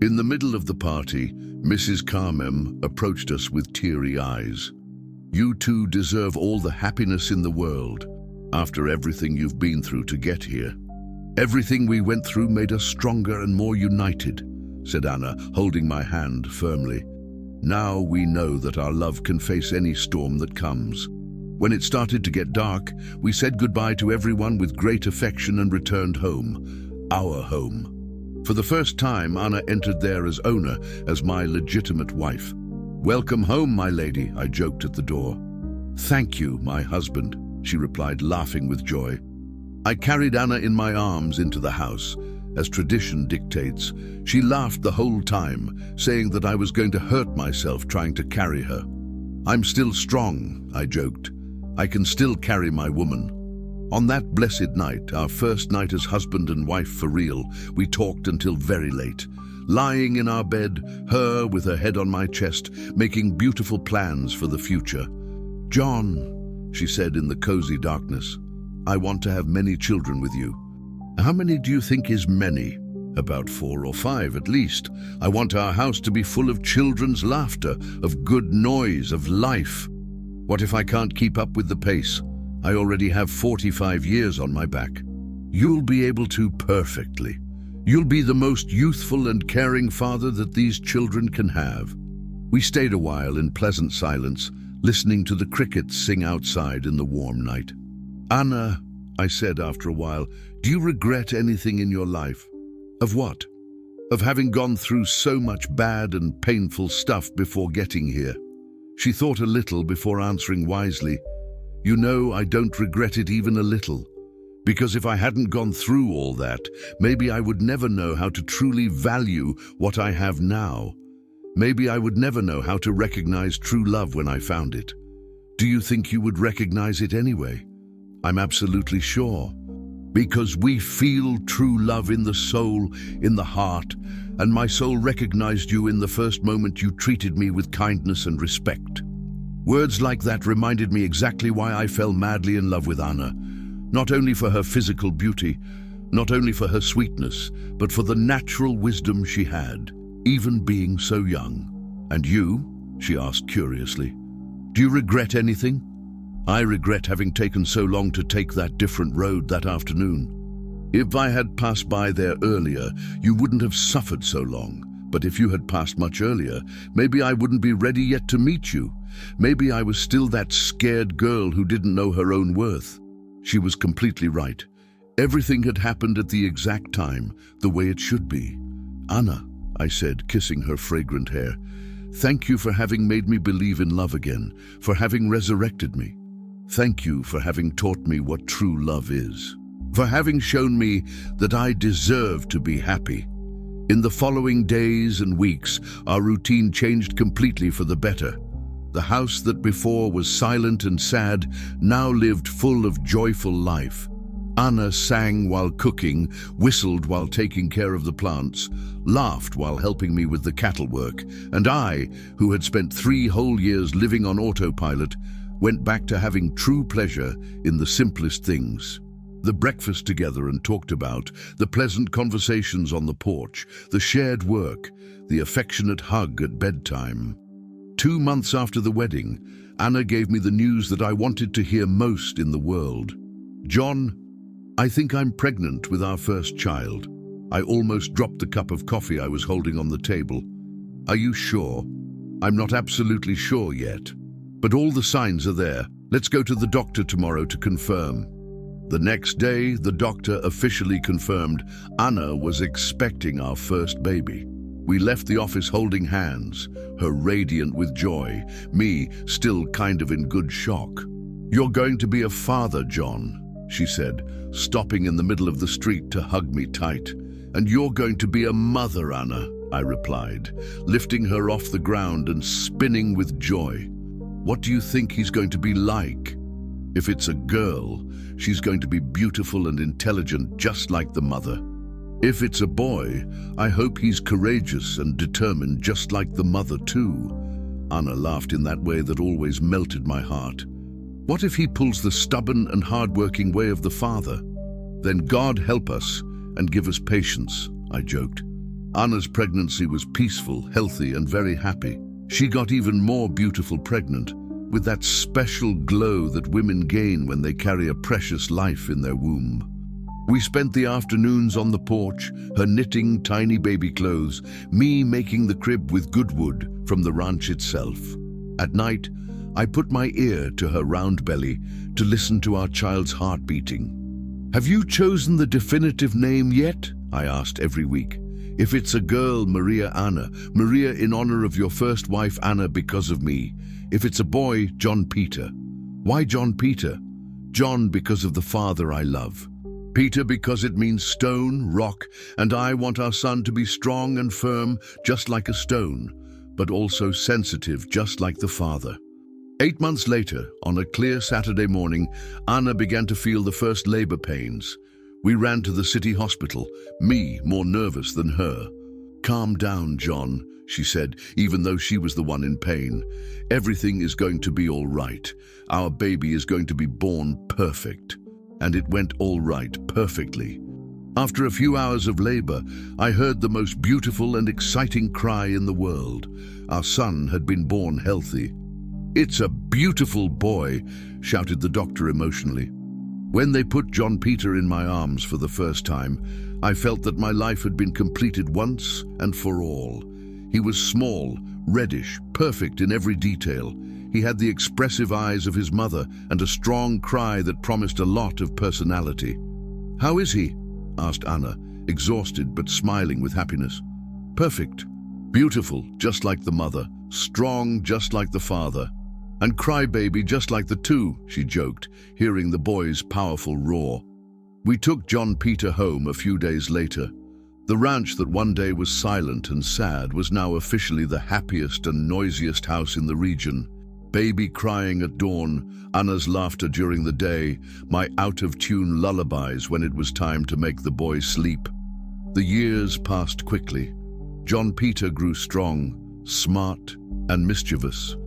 In the middle of the party, Mrs. Carmem approached us with teary eyes. "You two deserve all the happiness in the world after everything you've been through to get here. Everything we went through made us stronger and more united," said Anna, holding my hand firmly. "Now we know that our love can face any storm that comes." When it started to get dark, we said goodbye to everyone with great affection and returned home, our home. For the first time, Anna entered there as owner, as my legitimate wife. "Welcome home, my lady," I joked at the door. "Thank you, my husband," she replied, laughing with joy. I carried Anna in my arms into the house. As tradition dictates, she laughed the whole time, saying that I was going to hurt myself trying to carry her. "I'm still strong," I joked. "I can still carry my woman." On that blessed night, our first night as husband and wife for real, we talked until very late. Lying in our bed, her with her head on my chest, making beautiful plans for the future. "John," she said in the cozy darkness, "I want to have many children with you." "How many do you think is many?" "About 4 or 5 at least. I want our house to be full of children's laughter, of good noise, of life." "What if I can't keep up with the pace? I already have 45 years on my back." "You'll be able to perfectly. You'll be the most youthful and caring father that these children can have." We stayed a while in pleasant silence, listening to the crickets sing outside in the warm night. "Anna," I said after a while, "do you regret anything in your life?" "Of what?" "Of having gone through so much bad and painful stuff before getting here." She thought a little before answering wisely, "You know, I don't regret it even a little. Because if I hadn't gone through all that, maybe I would never know how to truly value what I have now. Maybe I would never know how to recognize true love when I found it." "Do you think you would recognize it anyway?" "I'm absolutely sure. Because we feel true love in the soul, in the heart, and my soul recognized you in the first moment you treated me with kindness and respect." Words like that reminded me exactly why I fell madly in love with Anna. Not only for her physical beauty, not only for her sweetness, but for the natural wisdom she had, even being so young. "And you?" she asked curiously. "Do you regret anything?" "I regret having taken so long to take that different road that afternoon. If I had passed by there earlier, you wouldn't have suffered so long. But if you had passed much earlier, maybe I wouldn't be ready yet to meet you. Maybe I was still that scared girl who didn't know her own worth." She was completely right. Everything had happened at the exact time, the way it should be. "Anna," I said, kissing her fragrant hair, "thank you for having made me believe in love again, for having resurrected me. Thank you for having taught me what true love is, for having shown me that I deserve to be happy." In the following days and weeks, our routine changed completely for the better. The house that before was silent and sad now lived full of joyful life. Anna sang while cooking, whistled while taking care of the plants, laughed while helping me with the cattle work, and I, who had spent 3 whole years living on autopilot, went back to having true pleasure in the simplest things. The breakfast together and talked about, the pleasant conversations on the porch, the shared work, the affectionate hug at bedtime. 2 months after the wedding, Anna gave me the news that I wanted to hear most in the world. "John, I think I'm pregnant with our first child." I almost dropped the cup of coffee I was holding on the table. "Are you sure?" "I'm not absolutely sure yet, but all the signs are there. Let's go to the doctor tomorrow to confirm." The next day, the doctor officially confirmed Anna was expecting our first baby. We left the office holding hands, her radiant with joy, me still kind of in good shock. "You're going to be a father, John," she said, stopping in the middle of the street to hug me tight. "And you're going to be a mother, Anna," I replied, lifting her off the ground and spinning with joy. "What do you think he's going to be like?" "If it's a girl, she's going to be beautiful and intelligent just like the mother. If it's a boy, I hope he's courageous and determined just like the mother too." Anna laughed in that way that always melted my heart. "What if he pulls the stubborn and hard-working way of the father? Then God help us and give us patience," I joked. Anna's pregnancy was peaceful, healthy, and very happy. She got even more beautiful pregnant, with that special glow that women gain when they carry a precious life in their womb. We spent the afternoons on the porch, her knitting tiny baby clothes, me making the crib with good wood from the ranch itself. At night, I put my ear to her round belly to listen to our child's heart beating. "Have you chosen the definitive name yet?" I asked every week. "If it's a girl, Maria Anna, Maria in honor of your first wife Anna because of me. If it's a boy, John Peter." "Why John Peter?" "John because of the father I love. Peter because it means stone, rock, and I want our son to be strong and firm just like a stone, but also sensitive just like the father." 8 months later, on a clear Saturday morning, Anna began to feel the first labor pains. We ran to the city hospital, me more nervous than her. "Calm down, John," she said, even though she was the one in pain. "Everything is going to be all right. Our baby is going to be born perfect." And it went all right, perfectly. After a few hours of labor, I heard the most beautiful and exciting cry in the world. Our son had been born healthy. "It's a beautiful boy," shouted the doctor emotionally. When they put John Peter in my arms for the first time, I felt that my life had been completed once and for all. He was small, reddish, perfect in every detail. He had the expressive eyes of his mother and a strong cry that promised a lot of personality. "How is he?" asked Anna, exhausted but smiling with happiness. "Perfect. Beautiful, just like the mother. Strong, just like the father. And crybaby, just like the two," she joked, hearing the boy's powerful roar. We took John Peter home a few days later. The ranch that one day was silent and sad was now officially the happiest and noisiest house in the region. Baby crying at dawn, Anna's laughter during the day, my out-of-tune lullabies when it was time to make the boy sleep. The years passed quickly. John Peter grew strong, smart, and mischievous.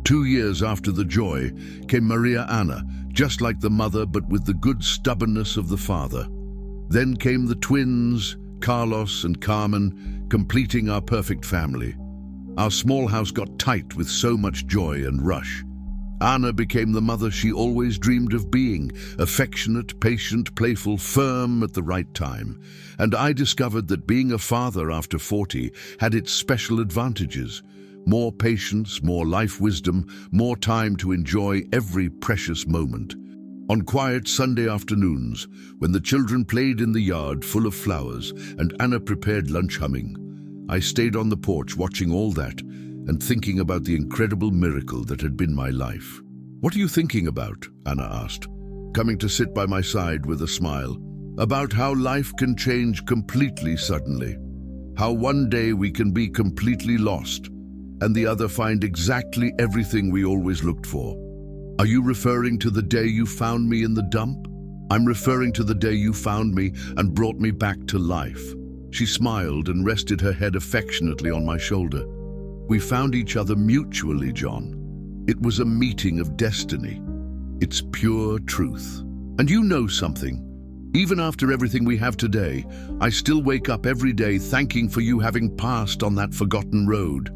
2 years after the joy came Maria Anna, just like the mother but with the good stubbornness of the father. Then came the twins, Carlos and Carmen, completing our perfect family. Our small house got tight with so much joy and rush. Anna became the mother she always dreamed of being, affectionate, patient, playful, firm at the right time. And I discovered that being a father after 40 had its special advantages. More patience, more life wisdom, more time to enjoy every precious moment. On quiet Sunday afternoons, when the children played in the yard full of flowers and Anna prepared lunch humming, I stayed on the porch watching all that and thinking about the incredible miracle that had been my life. "What are you thinking about?" Anna asked, coming to sit by my side with a smile. "About how life can change completely suddenly. How one day we can be completely lost and the other find exactly everything we always looked for." "Are you referring to the day you found me in the dump?" "I'm referring to the day you found me and brought me back to life." She smiled and rested her head affectionately on my shoulder. "We found each other mutually, John. It was a meeting of destiny. It's pure truth. And you know something. Even after everything we have today, I still wake up every day thanking for you having passed on that forgotten road.